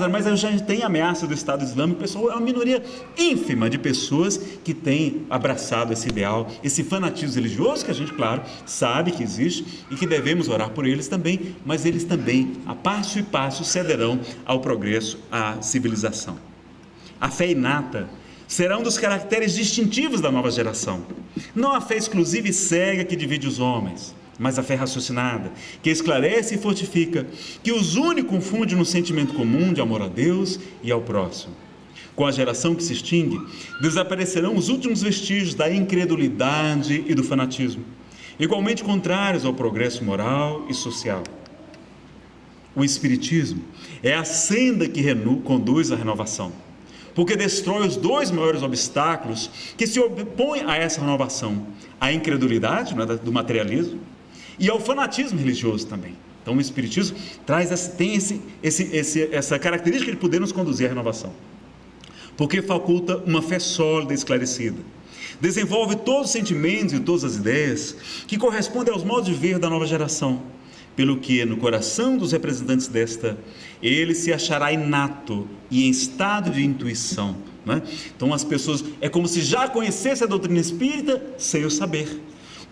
Mas a gente tem a ameaça do Estado Islâmico. Pessoal, é uma minoria ínfima de pessoas que têm abraçado esse ideal, esse fanatismo religioso, que a gente, claro, sabe que existe e que devemos orar por eles também, mas eles também, a passo e passo, cederão ao progresso, à civilização. A fé inata será um dos caracteres distintivos da nova geração. Não a fé exclusiva e cega que divide os homens, mas a fé raciocinada, que esclarece e fortifica, que os une e confunde no sentimento comum de amor a Deus e ao próximo. Com a geração que se extingue, desaparecerão os últimos vestígios da incredulidade e do fanatismo, igualmente contrários ao progresso moral e social. O Espiritismo é a senda que conduz à renovação, porque destrói os dois maiores obstáculos que se opõem a essa renovação: a incredulidade, do materialismo, e ao fanatismo religioso também. Então o Espiritismo tem essa característica de poder nos conduzir à renovação, porque faculta uma fé sólida e esclarecida, desenvolve todos os sentimentos e todas as ideias que correspondem aos modos de ver da nova geração, pelo que no coração dos representantes desta, ele se achará inato e em estado de intuição, né? Então as pessoas, é como se já conhecesse a doutrina espírita sem o saber.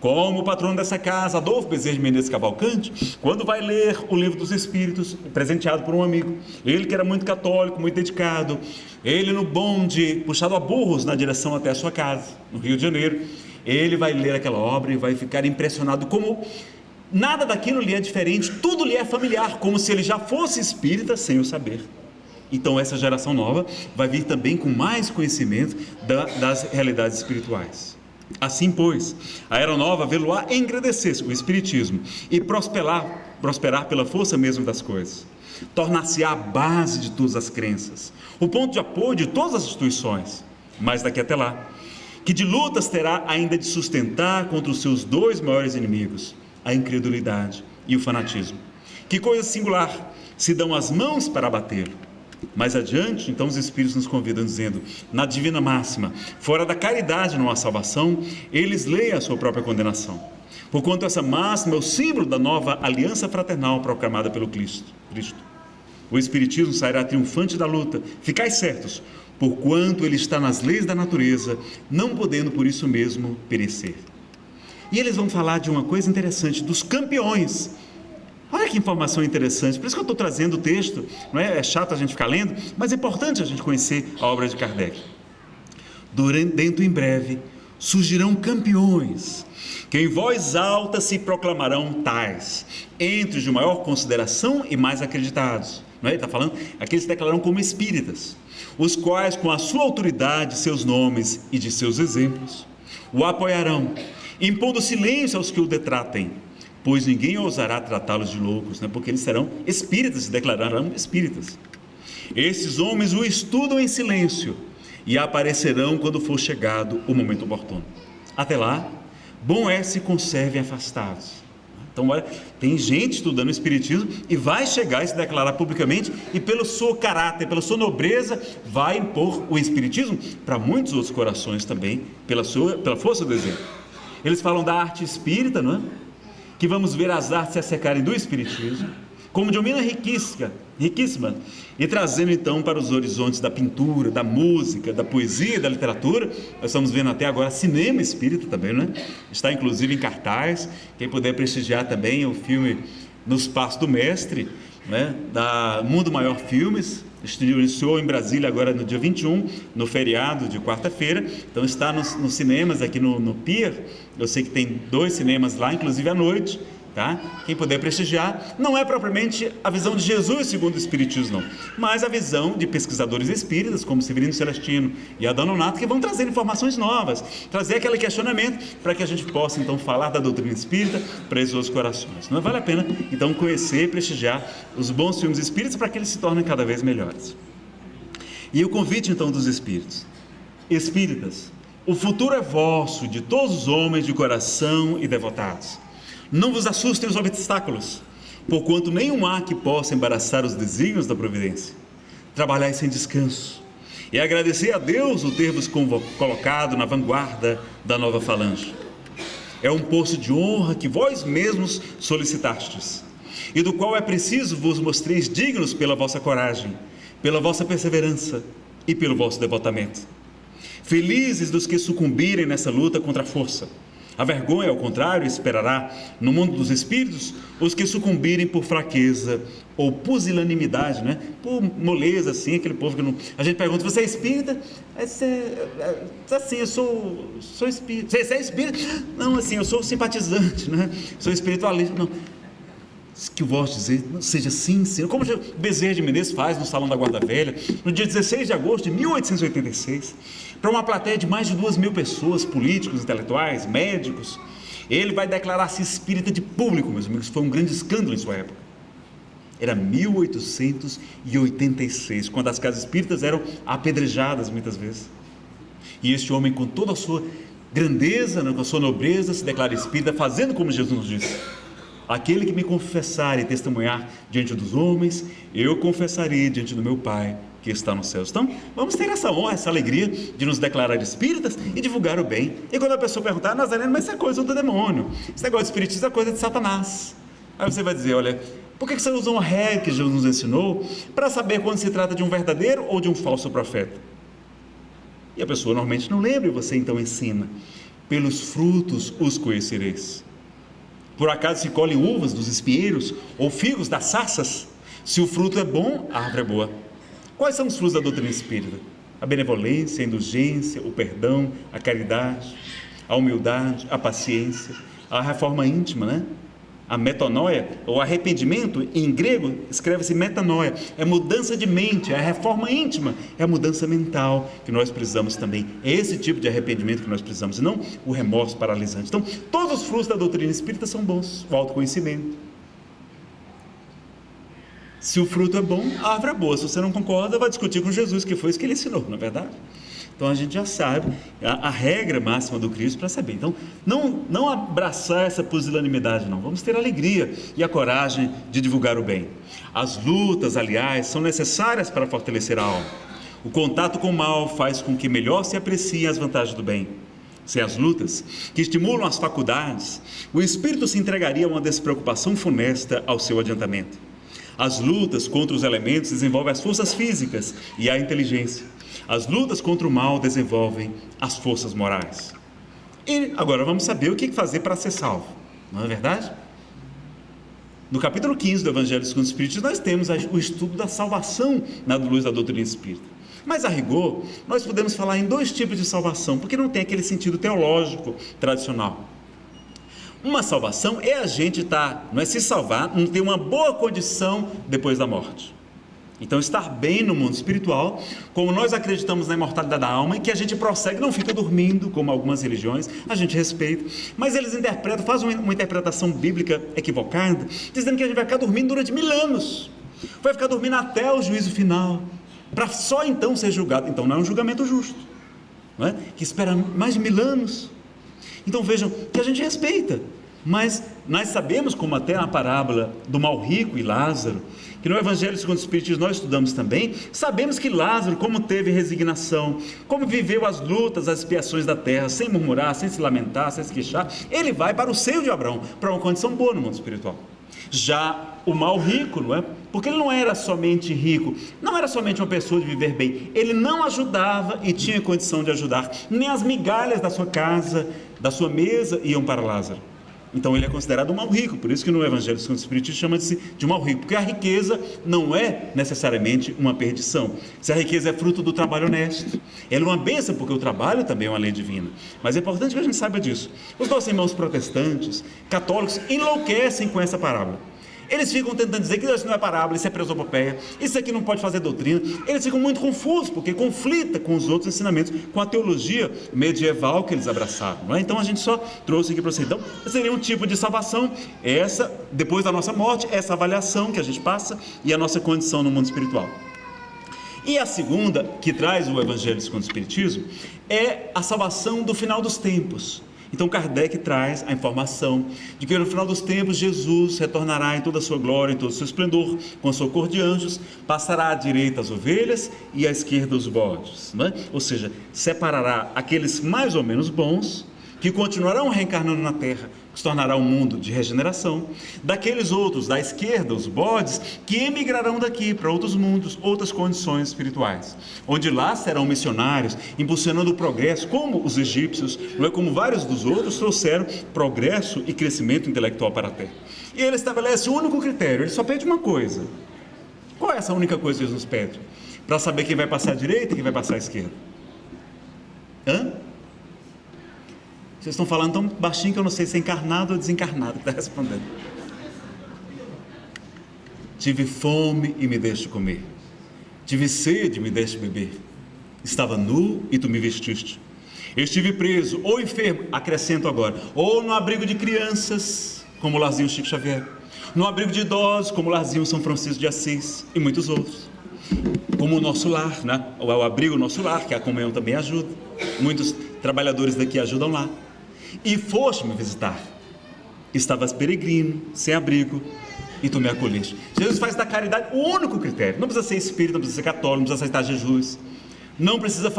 Como o patrono dessa casa, Adolfo Bezerra de Menezes Cavalcante, quando vai ler o Livro dos Espíritos, presenteado por um amigo, ele que era muito católico, muito dedicado, ele no bonde, puxado a burros na direção até a sua casa, no Rio de Janeiro, ele vai ler aquela obra e vai ficar impressionado como nada daquilo lhe é diferente, tudo lhe é familiar, como se ele já fosse espírita sem o saber. Então essa geração nova vai vir também com mais conhecimento das realidades espirituais. Assim, pois, a era nova vê-lo-á engrandecer o espiritismo e prosperar pela força mesmo das coisas. Tornar-se-á a base de todas as crenças, o ponto de apoio de todas as instituições, mas daqui até lá, que de lutas terá ainda de sustentar contra os seus dois maiores inimigos, a incredulidade e o fanatismo. Que coisa singular, se dão as mãos para abatê-lo. Mais adiante, então, os Espíritos nos convidam dizendo, na divina máxima: fora da caridade não há salvação, eles leem a sua própria condenação. Porquanto essa máxima é o símbolo da nova aliança fraternal proclamada pelo Cristo. O Espiritismo sairá triunfante da luta, ficais certos, porquanto ele está nas leis da natureza, não podendo por isso mesmo perecer. E eles vão falar de uma coisa interessante, dos campeões. Olha que informação interessante, por isso que eu estou trazendo o texto, não é chato a gente ficar lendo, mas é importante a gente conhecer a obra de Kardec. Dentro em breve surgirão campeões, que em voz alta se proclamarão tais, entre os de maior consideração e mais acreditados. Não é? Ele está falando, aqueles se declararão como espíritas, os quais com a sua autoridade, seus nomes e de seus exemplos, o apoiarão, impondo silêncio aos que o detratem, pois ninguém ousará tratá-los de loucos, né? Porque eles serão espíritas, se declararão espíritas. Esses homens o estudam em silêncio e aparecerão quando for chegado o momento oportuno. Até lá, bom é se conservem afastados. Então, olha, tem gente estudando o Espiritismo e vai chegar e se declarar publicamente e pelo seu caráter, pela sua nobreza, vai impor o Espiritismo para muitos outros corações também, pela força do exemplo. Eles falam da arte espírita, não é? Que vamos ver as artes se assecarem do Espiritismo, como de uma mina riquíssima, e trazendo então para os horizontes da pintura, da música, da poesia, da literatura. Nós estamos vendo até agora cinema espírita também, né? Está inclusive em cartaz, quem puder prestigiar também o filme Nos Passos do Mestre, né? Da Mundo Maior Filmes, iniciou em Brasília agora no dia 21, no feriado de quarta-feira, então está nos cinemas aqui no Pier. Eu sei que tem 2 cinemas lá, inclusive à noite, tá? Quem puder prestigiar, não é propriamente a visão de Jesus segundo o Espiritismo, não, mas a visão de pesquisadores espíritas, como Severino Celestino e Adão Nonato, que vão trazer informações novas, trazer aquele questionamento, para que a gente possa, então, falar da doutrina espírita para esses outros corações. Não vale a pena, então, conhecer e prestigiar os bons filmes espíritas, para que eles se tornem cada vez melhores. E o convite, então, dos espíritos: espíritas, o futuro é vosso, de todos os homens de coração e devotados. Não vos assustem os obstáculos, porquanto nenhum há que possa embaraçar os desígnios da providência. Trabalhai sem descanso, e agradecer a Deus o ter-vos colocado na vanguarda da nova falange. É um posto de honra que vós mesmos solicitastes, e do qual é preciso vos mostreis dignos pela vossa coragem, pela vossa perseverança e pelo vosso devotamento. Felizes dos que sucumbirem nessa luta contra a força. A vergonha, ao contrário, esperará no mundo dos espíritos os que sucumbirem por fraqueza ou pusilanimidade, né? Por moleza, assim, aquele povo que não... A gente pergunta: você é espírita? Assim, eu sou espírita. Você é espírita? Não, assim, eu sou simpatizante, né? Sou espiritualista. Não. Que eu gosto de dizer, não seja assim, Senhor. Como Bezerra de Menezes faz no Salão da Guarda Velha, no dia 16 de agosto de 1886, para uma plateia de mais de 2.000 pessoas, políticos, intelectuais, médicos. Ele vai declarar-se espírita de público, meus amigos. Foi um grande escândalo em sua época. Era 1886, quando as casas espíritas eram apedrejadas muitas vezes. E este homem, com toda a sua grandeza, com a sua nobreza, se declara espírita, fazendo como Jesus nos disse: aquele que me confessar e testemunhar diante dos homens, eu confessarei diante do meu Pai que está nos céus. Então, vamos ter essa honra, essa alegria de nos declarar espíritas e divulgar o bem. E quando a pessoa perguntar: Nazareno, mas isso é coisa do demônio, esse negócio de espiritismo é coisa de Satanás. Aí você vai dizer: olha, por que você usa uma regra que Jesus nos ensinou para saber quando se trata de um verdadeiro ou de um falso profeta? E a pessoa normalmente não lembra, e você então ensina: pelos frutos os conhecereis. Por acaso se colhem uvas dos espinheiros ou figos das sarças? Se o fruto é bom, a árvore é boa. Quais são os frutos da doutrina espírita? A benevolência, a indulgência, o perdão, a caridade, a humildade, a paciência, a reforma íntima, né? A metanoia, ou arrependimento, em grego escreve-se metanoia, é mudança de mente, é a reforma íntima, é a mudança mental que nós precisamos também. É esse tipo de arrependimento que nós precisamos, e não o remorso paralisante. Então, todos os frutos da doutrina espírita são bons: o autoconhecimento. Se o fruto é bom, a árvore é boa. Se você não concorda, vai discutir com Jesus, que foi isso que ele ensinou, não é verdade? Então a gente já sabe a regra máxima do Cristo para saber. Então, não abraçar essa pusilanimidade, não. Vamos ter a alegria e a coragem de divulgar o bem. As lutas, aliás, são necessárias para fortalecer a alma. O contato com o mal faz com que melhor se apreciem as vantagens do bem. Sem as lutas, que estimulam as faculdades, o espírito se entregaria a uma despreocupação funesta ao seu adiantamento. As lutas contra os elementos desenvolvem as forças físicas e a inteligência. As lutas contra o mal desenvolvem as forças morais. E agora vamos saber o que fazer para ser salvo, não é verdade? No capítulo 15 do Evangelho segundo o Espiritismo, nós temos o estudo da salvação na luz da doutrina espírita. Mas a rigor, nós podemos falar em dois tipos de salvação, porque não tem aquele sentido teológico tradicional. Uma salvação é a gente não é se salvar, não ter uma boa condição depois da morte. Então, estar bem no mundo espiritual, como nós acreditamos na imortalidade da alma, e que a gente prossegue, não fica dormindo, como algumas religiões, a gente respeita, mas eles interpretam, fazem uma interpretação bíblica equivocada, dizendo que a gente vai ficar dormindo durante 1000 anos, vai ficar dormindo até o juízo final, para só então ser julgado. Então não é um julgamento justo, não é? Que espera mais de 1000 anos. Então vejam que a gente respeita, mas nós sabemos, como até na parábola do mal rico e Lázaro, que no Evangelho segundo o Espiritismo nós estudamos também, sabemos que Lázaro, como teve resignação, como viveu as lutas, as expiações da terra, sem murmurar, sem se lamentar, sem se queixar, ele vai para o seio de Abraão, para uma condição boa no mundo espiritual. Já o mal rico, não é? Porque ele não era somente rico, não era somente uma pessoa de viver bem, ele não ajudava e tinha condição de ajudar, nem as migalhas da sua casa, da sua mesa iam para Lázaro. Então ele é considerado um mal rico, por isso que no Evangelho segundo o Espiritismo chama-se de mal rico, porque a riqueza não é necessariamente uma perdição. Se a riqueza é fruto do trabalho honesto, ela é uma bênção, porque o trabalho também é uma lei divina, mas é importante que a gente saiba disso. Os nossos irmãos protestantes, católicos, enlouquecem com essa parábola. Eles ficam tentando dizer que isso não é parábola, isso é prosopopeia, isso aqui não pode fazer doutrina. Eles ficam muito confusos, porque conflita com os outros ensinamentos, com a teologia medieval que eles abraçaram, não é? Então a gente só trouxe aqui para você. Então seria um tipo de salvação, essa, depois da nossa morte, essa avaliação que a gente passa e a nossa condição no mundo espiritual. E a segunda, que traz o Evangelho segundo o Espiritismo, é a salvação do final dos tempos. Então Kardec traz a informação de que no final dos tempos Jesus retornará em toda a sua glória, em todo o seu esplendor, com a sua cor de anjos, passará à direita as ovelhas e à esquerda os bodes, não é? Ou seja, separará aqueles mais ou menos bons, que continuarão reencarnando na terra, que se tornará um mundo de regeneração, daqueles outros, da esquerda, os bodes, que emigrarão daqui para outros mundos, outras condições espirituais, onde lá serão missionários, impulsionando o progresso, como os egípcios, não é, como vários dos outros trouxeram progresso e crescimento intelectual para a terra. E ele estabelece um único critério, ele só pede uma coisa. Qual é essa única coisa que Jesus pede? Para saber quem vai passar à direita e quem vai passar à esquerda. Vocês estão falando tão baixinho que eu não sei se é encarnado ou desencarnado que está respondendo. Tive fome e me deste comer. Tive sede e me deste beber. Estava nu e tu me vestiste. Eu estive preso ou enfermo, acrescento agora, ou no abrigo de crianças, como o Larzinho Chico Xavier, no abrigo de idosos, como o Larzinho São Francisco de Assis e muitos outros. Como o Nosso Lar, né? O abrigo Nosso Lar, que a comunhão também ajuda. Muitos trabalhadores daqui ajudam lá. E foste me visitar. Estavas peregrino, sem abrigo, e tu me acolheste. Jesus faz da caridade o único critério. Não precisa ser espírita, não precisa ser católico, não precisa aceitar Jesus, não precisa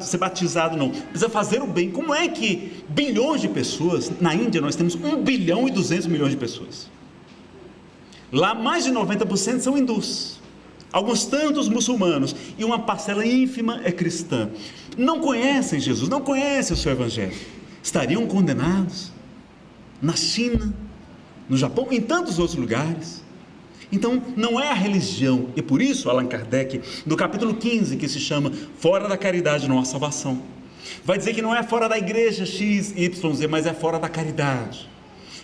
ser batizado, não. Precisa fazer o bem. Como é que bilhões de pessoas, na Índia nós temos 1 bilhão e 200 milhões de pessoas. Lá mais de 90% são hindus, alguns tantos muçulmanos, e uma parcela ínfima é cristã. Não conhecem Jesus, não conhecem o seu Evangelho. Estariam condenados na China, no Japão, em tantos outros lugares. Então não é a religião, e por isso Allan Kardec, no capítulo 15, que se chama Fora da Caridade não há salvação, vai dizer que não é fora da igreja X, Y, Z, mas é fora da caridade.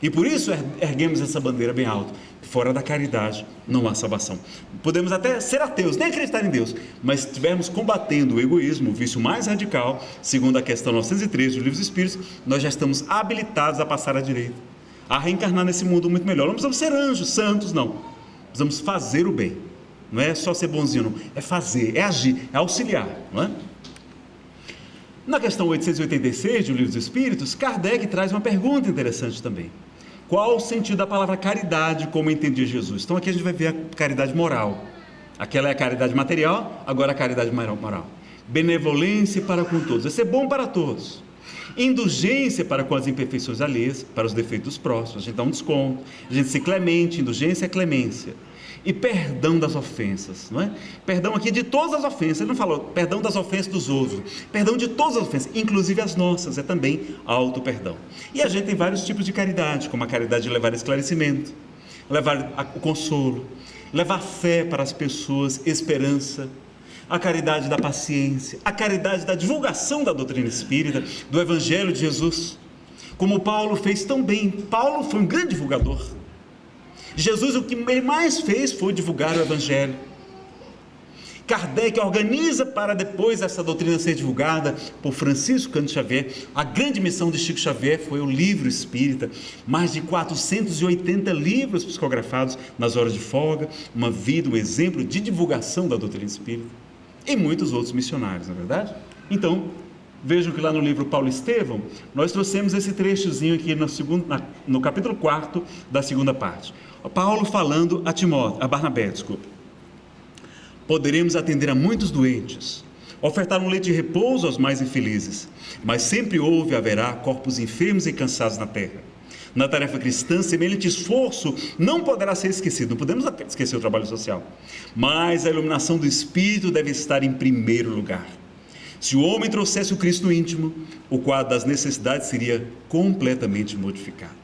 E por isso erguemos essa bandeira bem alto: fora da caridade não há salvação. Podemos até ser ateus, nem acreditar em Deus, mas se estivermos combatendo o egoísmo, o vício mais radical, segundo a questão 913 do Livro dos Espíritos, nós já estamos habilitados a passar à direita, a reencarnar nesse mundo muito melhor. Não precisamos ser anjos, santos, não. Precisamos fazer o bem. Não é só ser bonzinho, não. É fazer, é agir, é auxiliar, não é? Na questão 886 do Livro dos Espíritos, Kardec traz uma pergunta interessante também. Qual o sentido da palavra caridade, como entendia Jesus? Então aqui a gente vai ver a caridade moral. Aquela é a caridade material, agora a caridade moral. Benevolência para com todos, é ser bom para todos. Indulgência para com as imperfeições alheias, para os defeitos dos próximos, a gente dá um desconto, a gente ser clemente, indulgência é clemência. E perdão das ofensas, não é? Perdão aqui de todas as ofensas. Ele não falou perdão das ofensas dos outros, perdão de todas as ofensas, inclusive as nossas, é também auto-perdão. E a gente tem vários tipos de caridade, como a caridade de levar esclarecimento, levar o consolo, levar fé para as pessoas, esperança, a caridade da paciência, a caridade da divulgação da doutrina espírita, do Evangelho de Jesus, como Paulo fez tão bem. Paulo foi um grande divulgador. Jesus, o que ele mais fez foi divulgar o Evangelho. Kardec organiza para depois essa doutrina ser divulgada por Francisco Cândido Xavier. A grande missão de Chico Xavier foi o livro espírita, mais de 480 livros psicografados nas horas de folga, uma vida, um exemplo de divulgação da doutrina espírita, e muitos outros missionários, não é verdade? Então, vejam que lá no livro Paulo Estevão, nós trouxemos esse trechozinho aqui no capítulo 4 da segunda parte. Paulo falando a Barnabé, poderemos atender a muitos doentes, ofertar um leito de repouso aos mais infelizes, mas sempre houve e haverá corpos enfermos e cansados na terra. Na tarefa cristã, semelhante esforço não poderá ser esquecido, não podemos esquecer o trabalho social, mas a iluminação do Espírito deve estar em primeiro lugar. Se o homem trouxesse o Cristo íntimo, o quadro das necessidades seria completamente modificado.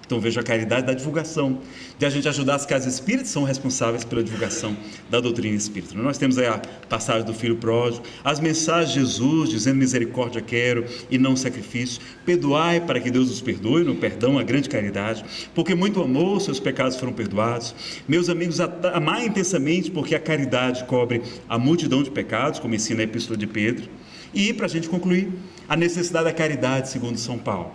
Então vejo a caridade da divulgação, de a gente ajudar as casas espíritas, são responsáveis pela divulgação da doutrina espírita. Nós temos aí a passagem do filho pródigo, as mensagens de Jesus dizendo misericórdia quero e não sacrifício, perdoai para que Deus os perdoe, no perdão a grande caridade, porque muito amor, seus pecados foram perdoados. Meus amigos, amai intensamente, porque a caridade cobre a multidão de pecados, como ensina a epístola de Pedro. E para a gente concluir, a necessidade da caridade segundo São Paulo.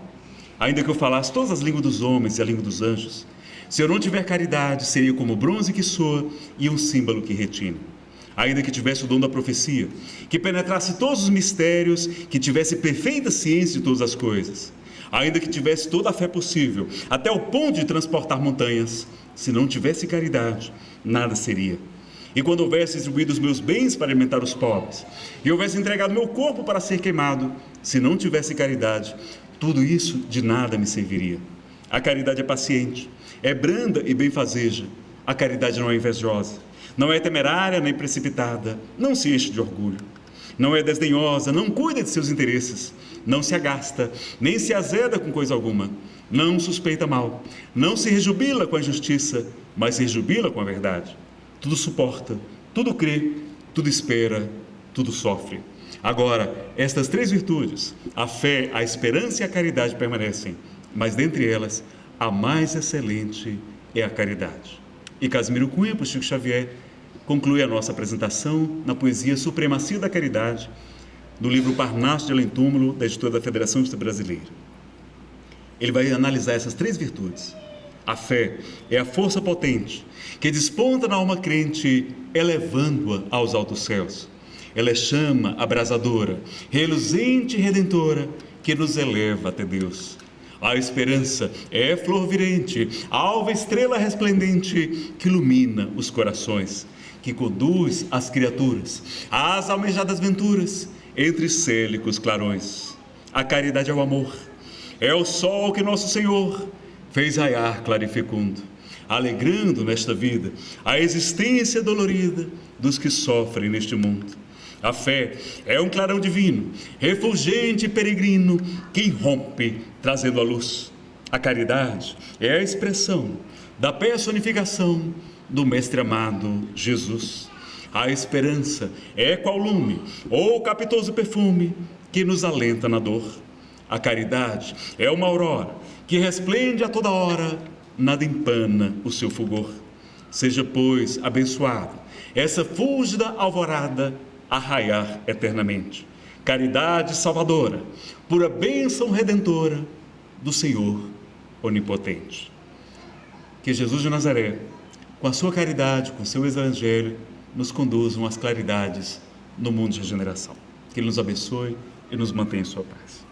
Ainda que eu falasse todas as línguas dos homens e a língua dos anjos, se eu não tiver caridade, seria como bronze que soa e um símbolo que retine. Ainda que tivesse o dom da profecia, que penetrasse todos os mistérios, que tivesse perfeita ciência de todas as coisas, ainda que tivesse toda a fé possível, até o ponto de transportar montanhas, se não tivesse caridade, nada seria. E quando houvesse distribuído os meus bens para alimentar os pobres, e houvesse entregado meu corpo para ser queimado, se não tivesse caridade, tudo isso de nada me serviria. A caridade é paciente, é branda e benfazeja. A caridade não é invejosa, não é temerária nem precipitada, não se enche de orgulho. Não é desdenhosa, não cuida de seus interesses, não se agasta, nem se azeda com coisa alguma, não suspeita mal, não se rejubila com a injustiça, mas se rejubila com a verdade. Tudo suporta, tudo crê, tudo espera, tudo sofre. Agora, estas três virtudes, a fé, a esperança e a caridade permanecem, mas dentre elas, a mais excelente é a caridade. E Casimiro Cunha, por Chico Xavier, conclui a nossa apresentação na poesia Supremacia da Caridade, do livro Parnaso de Além Túmulo, da editora da Federação Espírita Brasileira. Ele vai analisar essas três virtudes. A fé é a força potente que desponta na alma crente, elevando-a aos altos céus. Ela é chama abrasadora, reluzente e redentora, que nos eleva até Deus. A esperança é flor virente, alva estrela resplendente, que ilumina os corações, que conduz as criaturas às almejadas venturas, entre célicos clarões. A caridade é o amor, é o sol que nosso Senhor fez raiar claro e fecundo, alegrando nesta vida a existência dolorida dos que sofrem neste mundo. A fé é um clarão divino, refulgente e peregrino, que irrompe trazendo a luz. A caridade é a expressão da personificação do Mestre amado Jesus. A esperança é qual lume ou capitoso perfume que nos alenta na dor. A caridade é uma aurora que resplende a toda hora, nada empana o seu fulgor. Seja, pois, abençoada essa fúlgida alvorada a raiar eternamente. Caridade salvadora, pura bênção redentora do Senhor onipotente. Que Jesus de Nazaré, com a sua caridade, com o seu evangelho, nos conduzam às claridades no mundo de regeneração. Que Ele nos abençoe e nos mantenha em sua paz.